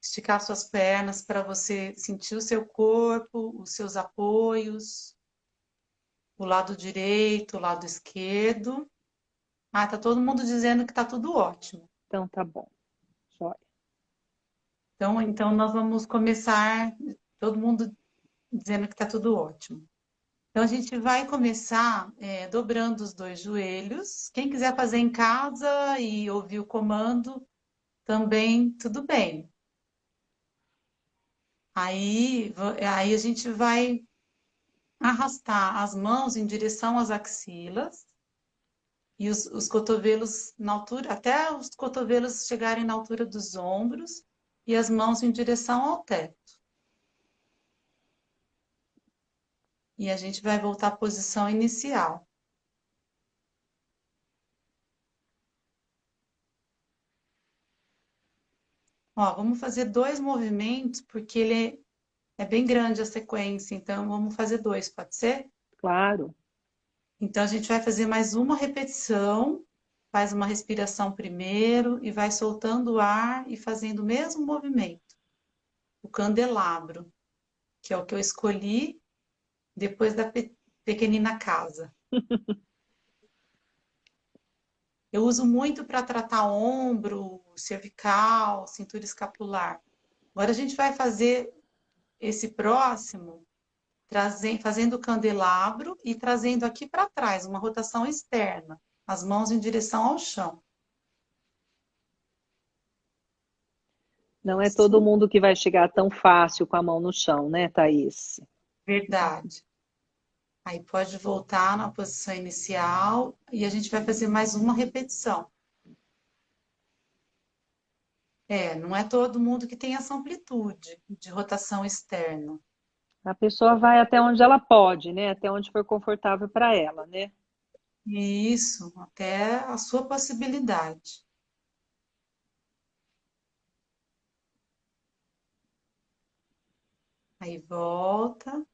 esticar suas pernas para você sentir o seu corpo, os seus apoios, o lado direito, o lado esquerdo. Ah, tá todo mundo dizendo que tá tudo ótimo. Então tá bom. Joia. Então nós vamos começar, todo mundo dizendo que tá tudo ótimo. Então a gente vai começar dobrando os dois joelhos. Quem quiser fazer em casa e ouvir o comando, também tudo bem. Aí a gente vai arrastar as mãos em direção às axilas e os cotovelos na altura, até os cotovelos chegarem na altura dos ombros e as mãos em direção ao teto. E a gente vai voltar à posição inicial. Ó, vamos fazer dois movimentos, porque ele é bem grande a sequência, então vamos fazer dois, pode ser? Claro. Então a gente vai fazer mais uma repetição, faz uma respiração primeiro e vai soltando o ar e fazendo o mesmo movimento. O candelabro, que é o que eu escolhi depois da pequenina casa. Eu uso muito para tratar ombro, cervical, cintura escapular. Agora a gente vai fazer esse próximo fazendo o candelabro e trazendo aqui para trás, uma rotação externa, as mãos em direção ao chão. Não é todo Isso, mundo que vai chegar tão fácil com a mão no chão, né, Thaís? verdade. Aí pode voltar na posição inicial e a gente vai fazer mais uma repetição. Não é todo mundo que tem essa amplitude de rotação externa. A pessoa vai até onde ela pode, né? Até onde for confortável para ela, né? Isso, até a sua possibilidade. Aí volta.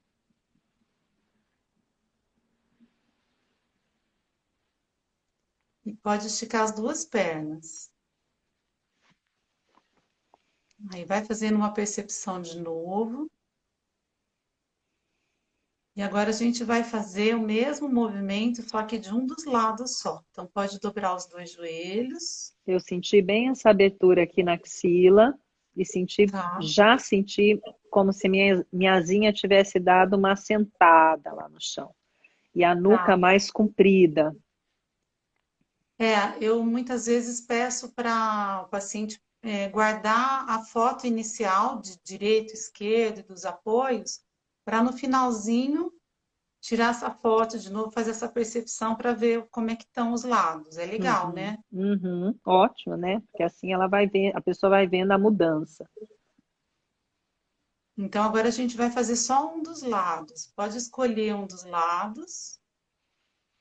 E pode esticar as duas pernas. Aí vai fazendo uma percepção de novo. E agora a gente vai fazer o mesmo movimento, só que de um dos lados só. Então pode dobrar os dois joelhos, Eu senti bem essa abertura aqui na axila e tá? já senti como se minha asinha tivesse dado uma sentada lá no chão. E a nuca Tá. mais comprida. Eu muitas vezes peço para o paciente guardar a foto inicial de direito, esquerdo e dos apoios, para no finalzinho tirar essa foto de novo, fazer essa percepção para ver como é que estão os lados. É legal, Uhum, né? uhum, ótimo, né? Porque assim ela vai ver, a pessoa vai vendo a mudança. Então agora a gente vai fazer só um dos lados. Pode escolher um dos lados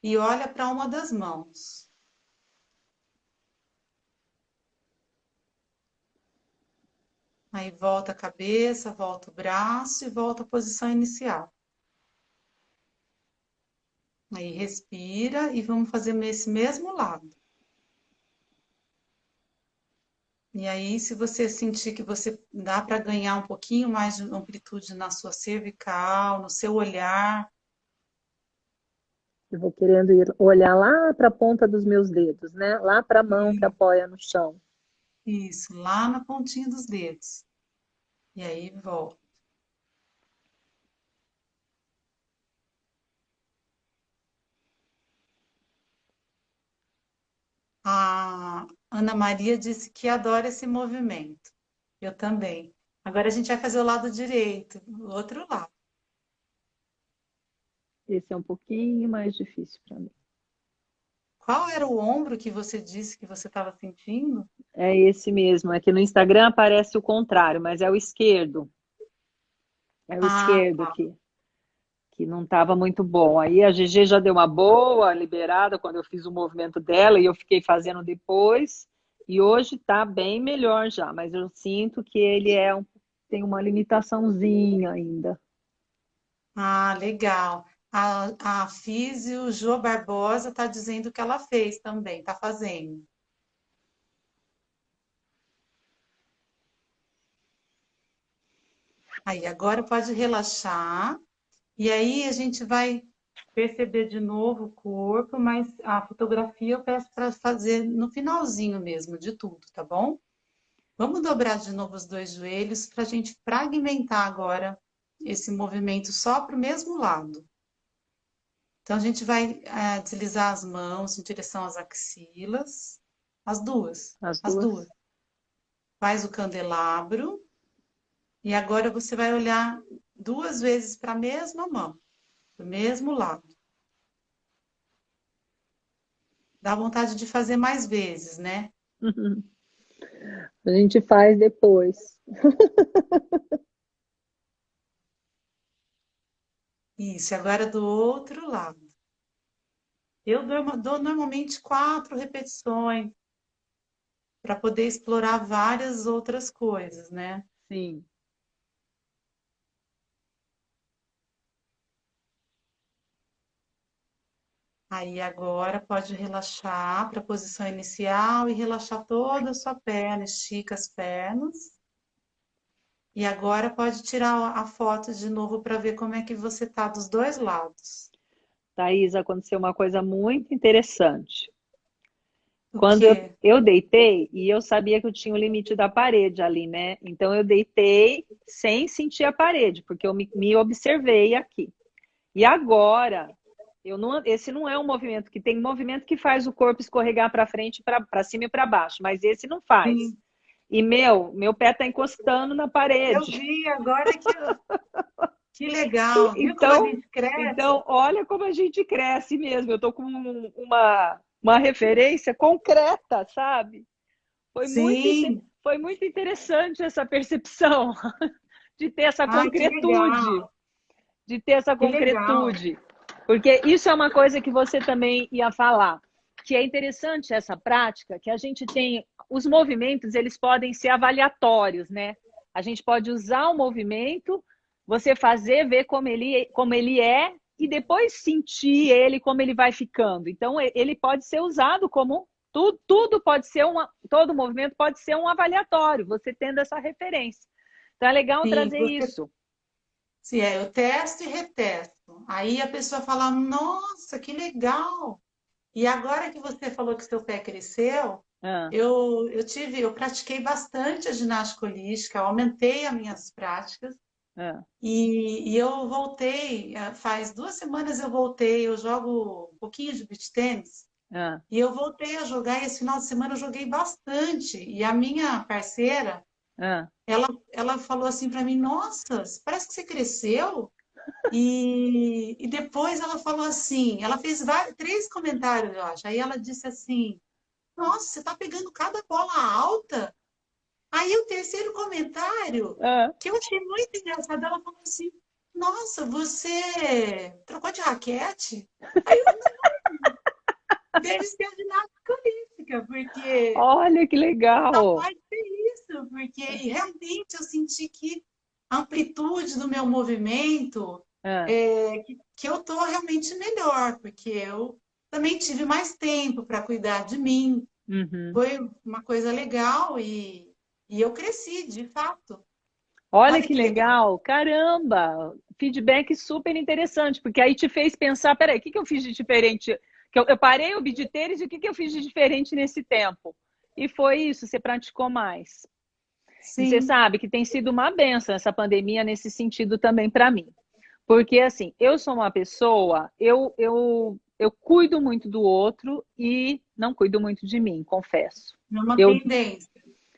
e olha para uma das mãos. Aí volta a cabeça, volta o braço e volta à posição inicial. Aí respira e vamos fazer esse mesmo lado. E aí, se você sentir que você dá para ganhar um pouquinho mais de amplitude na sua cervical, no seu olhar, Eu vou querendo ir olhar lá para a ponta dos meus dedos, né? Lá para a mão que e- apoia no chão. isso, lá na pontinha dos dedos. E aí volta. A Ana Maria disse que adora esse movimento. Eu também. Agora a gente vai fazer o lado direito, o outro lado. Esse é um pouquinho mais difícil para mim. Qual era o ombro que você disse que você estava sentindo? É esse mesmo. É que no Instagram aparece o contrário, mas é o esquerdo. É o Ah, esquerdo tá. que não estava muito bom. Aí a GG já deu uma boa liberada quando eu fiz o movimento dela e eu fiquei fazendo depois. E hoje está bem melhor já, mas eu sinto que ele tem uma limitaçãozinha ainda. Ah, legal. A Físio Jo Barbosa está dizendo que ela fez também, está fazendo. Aí, agora pode relaxar. E aí a gente vai perceber de novo o corpo, mas a fotografia eu peço para fazer no finalzinho mesmo de tudo, tá bom? Vamos dobrar de novo os dois joelhos para a gente fragmentar agora esse movimento só para o mesmo lado. Então, a gente vai deslizar as mãos em direção às axilas, as duas, As as duas. duas. Faz o candelabro e agora você vai olhar duas vezes para a mesma mão, do mesmo lado. Dá vontade de fazer mais vezes, né? A gente faz depois. Isso, e agora do outro lado. Eu dou normalmente 4 repetições para poder explorar várias outras coisas, né? Sim. Aí agora pode relaxar para a posição inicial e relaxar toda a sua perna, estica as pernas. E agora pode tirar a foto de novo para ver como é que você tá dos dois lados. Thaís, aconteceu uma coisa muito interessante. O Quando eu, quê? eu deitei, e eu sabia que eu tinha o limite da parede ali, né? Então eu deitei sem sentir a parede, porque eu me observei aqui. E agora, esse não é um movimento que tem movimento que faz o corpo escorregar para frente, para cima e para baixo, mas esse não faz. Sim, E meu pé está encostando na eu parede. vi agora que legal. Viu como a Então, gente cresce? então, olha como a gente cresce mesmo. Eu estou com uma referência concreta, sabe? Foi muito, Sim. foi muito interessante essa percepção de ter essa Ai, que concretude, legal. de ter essa Que legal. concretude. Porque isso é uma coisa que você também ia falar, que é interessante essa prática, que a gente tem, os movimentos, eles podem ser avaliatórios, né? A gente pode usar o movimento, você fazer, ver como ele é, e depois sentir ele, como ele vai ficando. Então, ele pode ser usado como, tudo pode ser, todo movimento pode ser um avaliatório, você tendo essa referência. Então, é legal Sim, trazer você, isso. se é, eu testo e retesto. Aí a pessoa fala, nossa, que legal. E agora que você falou que seu pé cresceu, Ah, eu pratiquei bastante a ginástica holística, eu aumentei as minhas práticas ah, e eu voltei, faz 2 semanas eu voltei, eu jogo um pouquinho de beach tênis ah. e eu voltei a jogar, e esse final de semana eu joguei bastante. E a minha parceira, Ah. ela falou assim para mim, nossa, parece que você cresceu. E depois ela falou assim, ela fez 3 comentários, eu acho. Aí ela disse assim, nossa, você tá pegando cada bola alta. Aí o terceiro comentário, Ah. que eu achei muito engraçado, ela falou assim, nossa, você trocou de raquete? Aí eu, não, deve ser a ginástica olímpica, porque Olha que legal! capaz de ser isso, porque realmente eu senti que a amplitude do meu movimento, Ah, que eu estou realmente melhor, porque eu também tive mais tempo para cuidar de mim. uhum. Foi uma coisa legal e eu cresci, de fato. Olha Olha que que legal. legal! Caramba! Feedback super interessante, porque aí te fez pensar, peraí, o que eu fiz de diferente? Que eu parei o beat tênis e o que eu fiz de diferente nesse tempo? E foi isso, você praticou mais. E você Sim, sabe que tem sido uma benção essa pandemia nesse sentido também para mim. Porque, assim, eu sou uma pessoa, eu cuido muito do outro e não cuido muito de mim, confesso. é uma Eu, tendência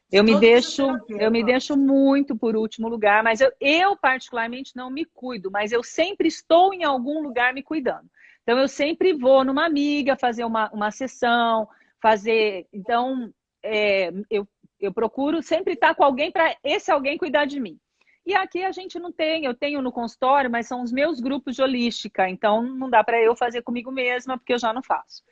de eu me todo deixo, eu me fisioterapeuta. deixo muito por último lugar, mas eu particularmente não me cuido, mas eu sempre estou em algum lugar me cuidando. Então, eu sempre vou numa amiga fazer uma sessão, fazer. Então, eu procuro sempre estar com alguém para esse alguém cuidar de mim. E aqui a gente não tem, eu tenho no consultório, mas são os meus grupos de holística, então não dá para eu fazer comigo mesma, porque eu já não faço.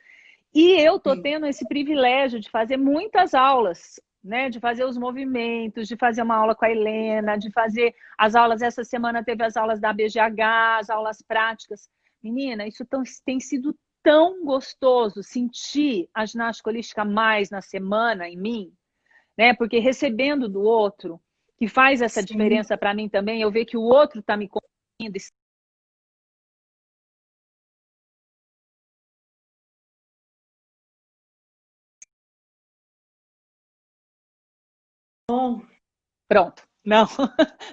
E eu tô Sim, tendo esse privilégio de fazer muitas aulas, né? De fazer os movimentos, de fazer uma aula com a Helena, de fazer as aulas. Essa semana teve as aulas da BGH, as aulas práticas. Menina, isso tem sido tão gostoso sentir a ginástica holística mais na semana em mim, né? Porque recebendo do outro, que faz essa sim. diferença para mim também, eu ver que o outro está me conhecendo. Bom, Pronto. Não,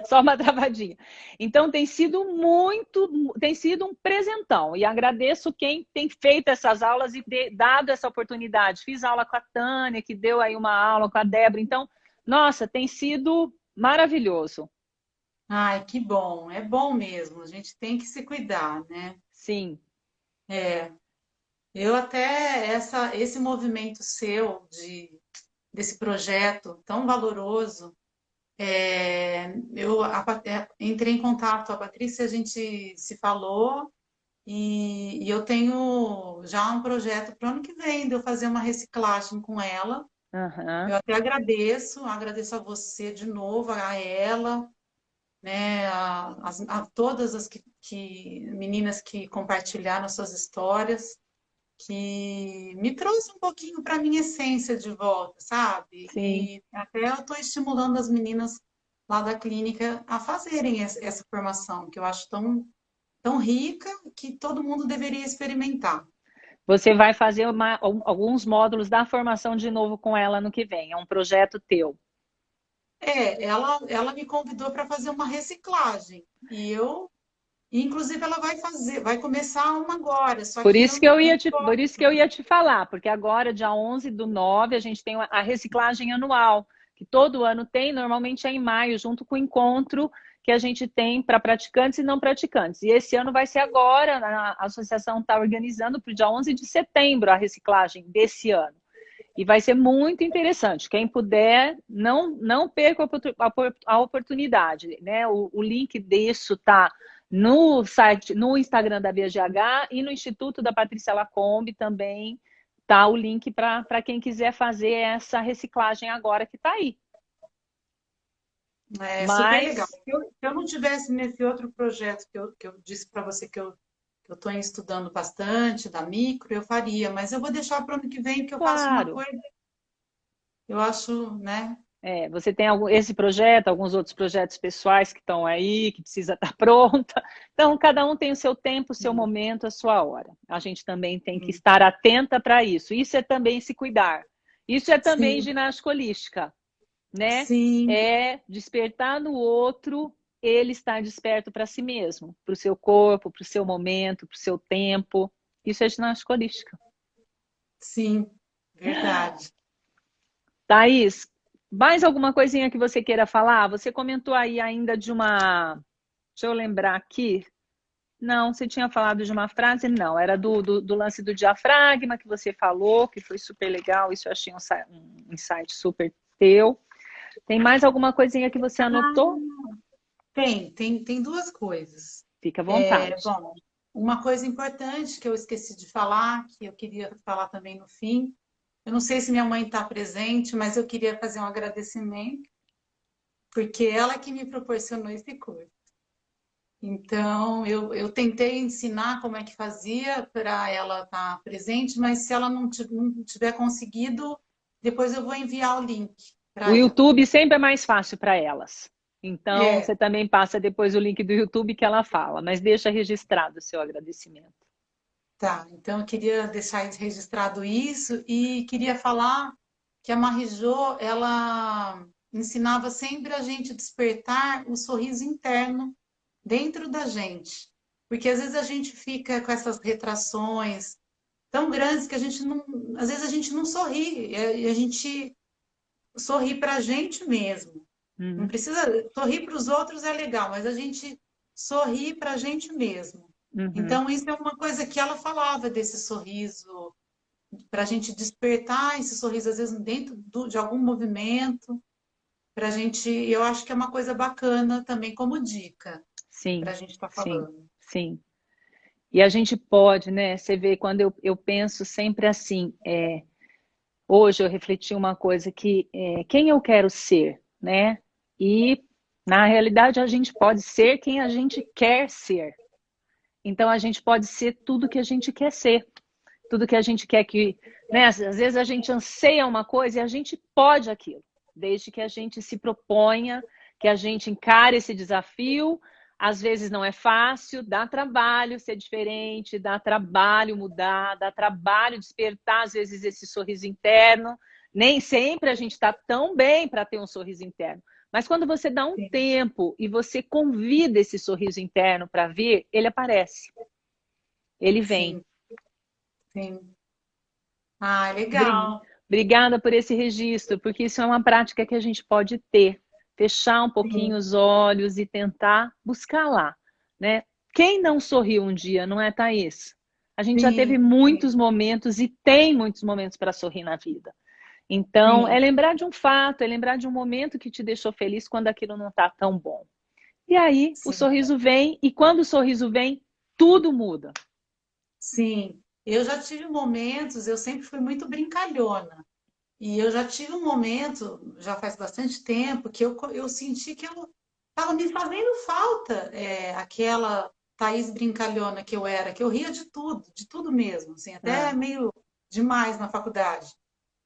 só uma travadinha. Então tem sido um presentão. E agradeço quem tem feito essas aulas e dado essa oportunidade. Fiz aula com a Tânia, que deu aí uma aula com a Débora. Então, nossa, tem sido maravilhoso. ai, que bom. É bom mesmo. A gente tem que se cuidar, né? Sim, É, eu até esse movimento seu desse projeto tão valoroso, entrei em contato com a Patrícia, a gente se falou e eu tenho já um projeto para o ano que vem de eu fazer uma reciclagem com ela. aham, Eu até agradeço a você de novo, a ela, né, a todas as meninas que compartilharam suas histórias, que me trouxe um pouquinho para a minha essência de volta, sabe? sim. E até eu estou estimulando as meninas lá da clínica a fazerem essa formação, que eu acho tão tão rica que todo mundo deveria experimentar. Você vai fazer alguns módulos da formação de novo com ela no que vem. É um projeto teu. Ela me convidou para fazer uma reciclagem inclusive ela vai começar uma agora, só Por que isso eu que eu não ia te, por isso que eu ia te falar, porque agora, dia 11/9, a gente tem a reciclagem anual, que todo ano tem, normalmente é em maio, junto com o encontro que a gente tem para praticantes e não praticantes. E esse ano vai ser agora, a associação está organizando para o dia 11 de setembro a reciclagem desse ano. E vai ser muito interessante. Quem puder, não perca a oportunidade. Né? O link disso está no site, no Instagram da BGH e no Instituto da Patrícia Lacombe também tá o link para quem quiser fazer essa reciclagem agora que está aí. É super legal. Mas, Se eu não tivesse nesse outro projeto que eu disse para você que eu estou estudando bastante, da micro, eu faria, mas eu vou deixar para o ano que vem, que eu faço uma claro, coisa, eu acho, né? você tem esse projeto, alguns outros projetos pessoais que estão aí, que precisa estar pronta. Então, cada um tem o seu tempo, o seu momento, a sua hora. A gente também tem que estar atenta para isso. Isso é também se cuidar. Isso é também Sim, ginástica holística, né? sim, É despertar no outro, ele estar desperto para si mesmo, para o seu corpo, para o seu momento, para o seu tempo. Isso é ginástica holística. sim, verdade. Thaís, mais alguma coisinha que você queira falar? Você comentou aí ainda de uma. Deixa eu lembrar aqui. Não, você tinha falado de uma frase? Não, era do lance do diafragma que você falou, que foi super legal. Isso eu achei um insight super teu. Tem mais alguma coisinha que você anotou? Tem duas coisas. Fica à vontade. Bom, uma coisa importante que eu esqueci de falar, que eu queria falar também no fim. Eu não sei se minha mãe está presente, mas eu queria fazer um agradecimento, porque ela que me proporcionou esse curso. Então, eu tentei ensinar como é que fazia para ela estar presente, mas se ela não tiver conseguido, depois eu vou enviar o link O para ela. YouTube sempre é mais fácil para elas. Então, É, você também passa depois o link do YouTube que ela fala, mas deixa registrado o seu agradecimento. tá. Então, eu queria deixar registrado isso e queria falar que a Marijô, ela ensinava sempre a gente despertar o sorriso interno dentro da gente. Porque às vezes a gente fica com essas retrações tão grandes que a gente não, às vezes a gente não sorri, e a gente sorri para a gente mesmo. Não Uhum, precisa sorrir para os outros é legal, mas a gente sorri para a gente mesmo. uhum. Então isso é uma coisa que ela falava desse sorriso, para a gente despertar esse sorriso às vezes dentro de algum movimento, para a gente, eu acho que é uma coisa bacana também como dica para Sim, a gente estar sim, falando. sim. E a gente pode, né? Você vê, quando eu penso sempre assim, hoje eu refleti uma coisa que quem eu quero ser, né? E na realidade a gente pode ser quem a gente quer ser. Então a gente pode ser tudo que a gente quer ser, tudo que a gente quer que, né? Às vezes a gente anseia uma coisa e a gente pode aquilo, desde que a gente se proponha, que a gente encare esse desafio. Às vezes não é fácil, dá trabalho ser diferente, dá trabalho mudar, dá trabalho despertar, às vezes, esse sorriso interno. Nem sempre a gente está tão bem para ter um sorriso interno. Mas quando você dá um Sim, tempo e você convida esse sorriso interno para vir, ele aparece, ele vem. sim, sim. Ah, legal. Obrigada por esse registro, porque isso é uma prática que a gente pode ter. Fechar um pouquinho Sim, os olhos e tentar buscar lá, né? Quem não sorriu um dia, não é, Thaís? A gente já teve sim, muitos momentos e tem muitos momentos para sorrir na vida. Então, é sim, lembrar de um fato, é lembrar de um momento que te deixou feliz quando aquilo não está tão bom. E aí, o sim, sorriso vem, e quando o sorriso vem, tudo muda. sim. Eu já tive momentos, eu sempre fui muito brincalhona. E eu já tive um momento, já faz bastante tempo, que eu senti que eu estava me fazendo falta, aquela Thaís brincalhona que eu era, que eu ria de tudo mesmo, assim, até Ah, meio demais na faculdade.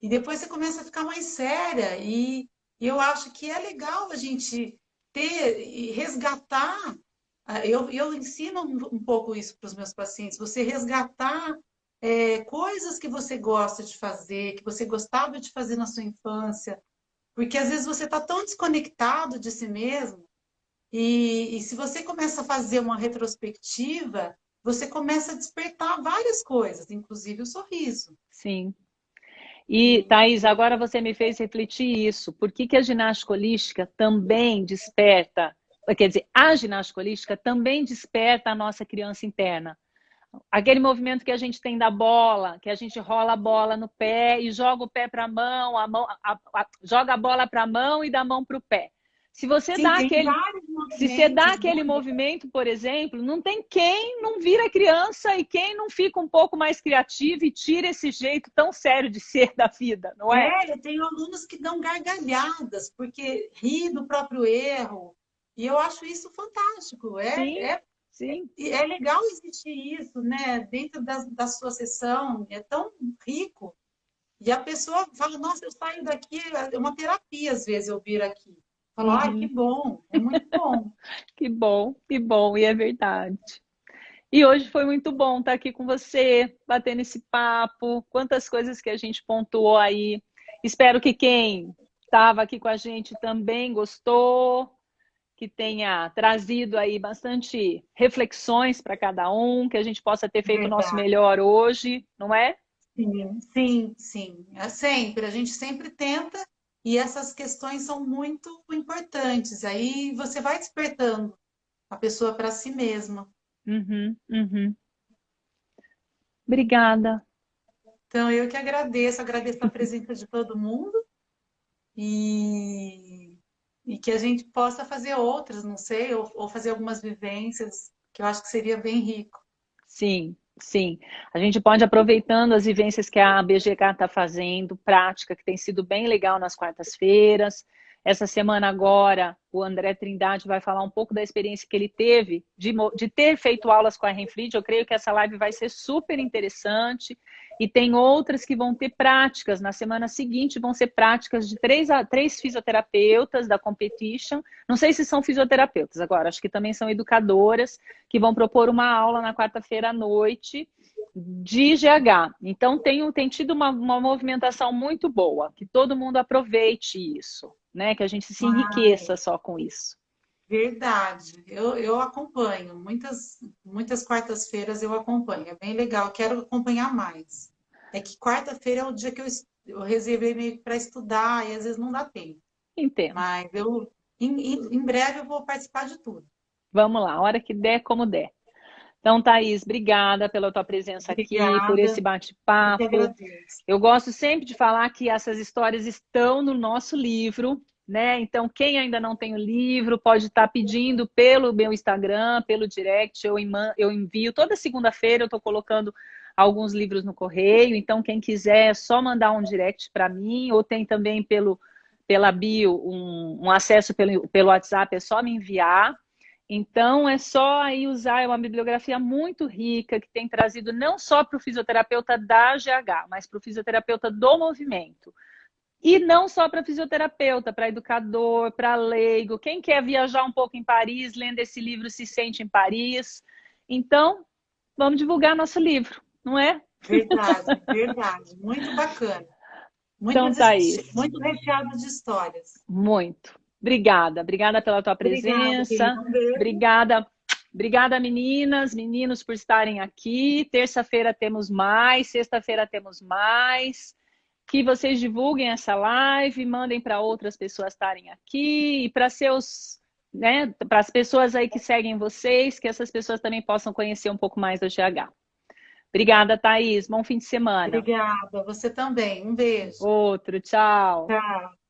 E depois você começa a ficar mais séria, e eu acho que é legal a gente ter e resgatar eu ensino um pouco isso para os meus pacientes, você resgatar coisas que você gosta de fazer, que você gostava de fazer na sua infância, porque às vezes você está tão desconectado de si mesmo, e se você começa a fazer uma retrospectiva, você começa a despertar várias coisas, inclusive o sorriso. Sim. E, Thaís, agora você me fez refletir isso. Por que que a ginástica holística também desperta, quer dizer, a ginástica holística também desperta a nossa criança interna? Aquele movimento que a gente tem da bola, que a gente rola a bola no pé e joga o pé para a mão, joga a bola para a mão e dá a mão para o pé. Se você Sim, dá tem aquele, vários se você dá movimentos aquele muito. movimento, por exemplo, não tem quem não vira criança e quem não fica um pouco mais criativo e tira esse jeito tão sério de ser da vida, não é? Eu tenho alunos que dão gargalhadas, porque ri do próprio erro, e eu acho isso fantástico. Sim, sim. É legal existir isso, né? Dentro da sua sessão, é tão rico. E a pessoa fala, nossa, eu saio daqui, é uma terapia, às vezes eu viro aqui. Falo, ai, que Uhum. bom, é muito bom. Que bom, e é verdade. E hoje foi muito bom estar aqui com você, batendo esse papo, quantas coisas que a gente pontuou aí. Espero que quem estava aqui com a gente também gostou, que tenha trazido aí bastante reflexões para cada um, que a gente possa ter feito o nosso Verdade. melhor hoje, não é? Sim, sim, sim. É sempre, a gente sempre tenta, e essas questões são muito importantes. Aí você vai despertando a pessoa para si mesma. Uhum, uhum. Obrigada. Então, eu que agradeço, agradeço a presença de todo mundo e, e que a gente possa fazer outras, não sei, ou fazer algumas vivências, que eu acho que seria bem rico. Sim, sim. A gente pode, aproveitando as vivências que a BGK está fazendo, prática, que tem sido bem legal nas quartas-feiras. Essa semana agora, o André Trindade vai falar um pouco da experiência que ele teve de ter feito aulas com a Renfried. Eu creio que essa live vai ser super interessante. E tem outras que vão ter práticas. Na semana seguinte vão ser práticas de três fisioterapeutas da Competition. Não sei se são fisioterapeutas agora, acho que também são educadoras que vão propor uma aula na quarta-feira à noite de GH. Então, tem tido uma movimentação muito boa, que todo mundo aproveite isso, né? Que a gente se Ah, enriqueça só com isso. verdade. Eu acompanho. Muitas quartas-feiras eu acompanho. É bem legal. Quero acompanhar mais. É que quarta-feira é o dia que eu reservei meio para estudar e às vezes não dá tempo. Entendo. Mas em breve eu vou participar de tudo. Vamos lá, a hora que der, como der. Então, Thaís, obrigada pela tua presença aqui, por esse Obrigada. Eu que bate-papo. agradeço. Eu gosto sempre de falar que essas histórias estão no nosso livro, né? Então, quem ainda não tem o livro, pode estar pedindo pelo meu Instagram, pelo direct, eu envio. Toda segunda-feira eu estou colocando alguns livros no correio, então quem quiser é só mandar um direct para mim, ou tem também pela bio um acesso pelo WhatsApp, é só me enviar. Então, é só aí usar, é uma bibliografia muito rica, que tem trazido não só para o fisioterapeuta da GH, mas para o fisioterapeuta do movimento. E não só para fisioterapeuta, para educador, para leigo. Quem quer viajar um pouco em Paris, lendo esse livro, se sente em Paris. Então, vamos divulgar nosso livro, não é? Verdade, verdade. Muito bacana. Então, Thaís, Muito recheado de histórias. muito. Obrigada. Obrigada pela tua Obrigada, querida. presença. Um beijo. Obrigada. Obrigada, meninas, meninos, por estarem aqui. Terça-feira temos mais, sexta-feira temos mais. Que vocês divulguem essa live, mandem para outras pessoas estarem aqui e para seus, né, para as pessoas aí que seguem vocês, que essas pessoas também possam conhecer um pouco mais do GH. Obrigada, Thaís. Bom fim de semana. Obrigada. Você também. Um beijo. Outro, tchau. Tchau.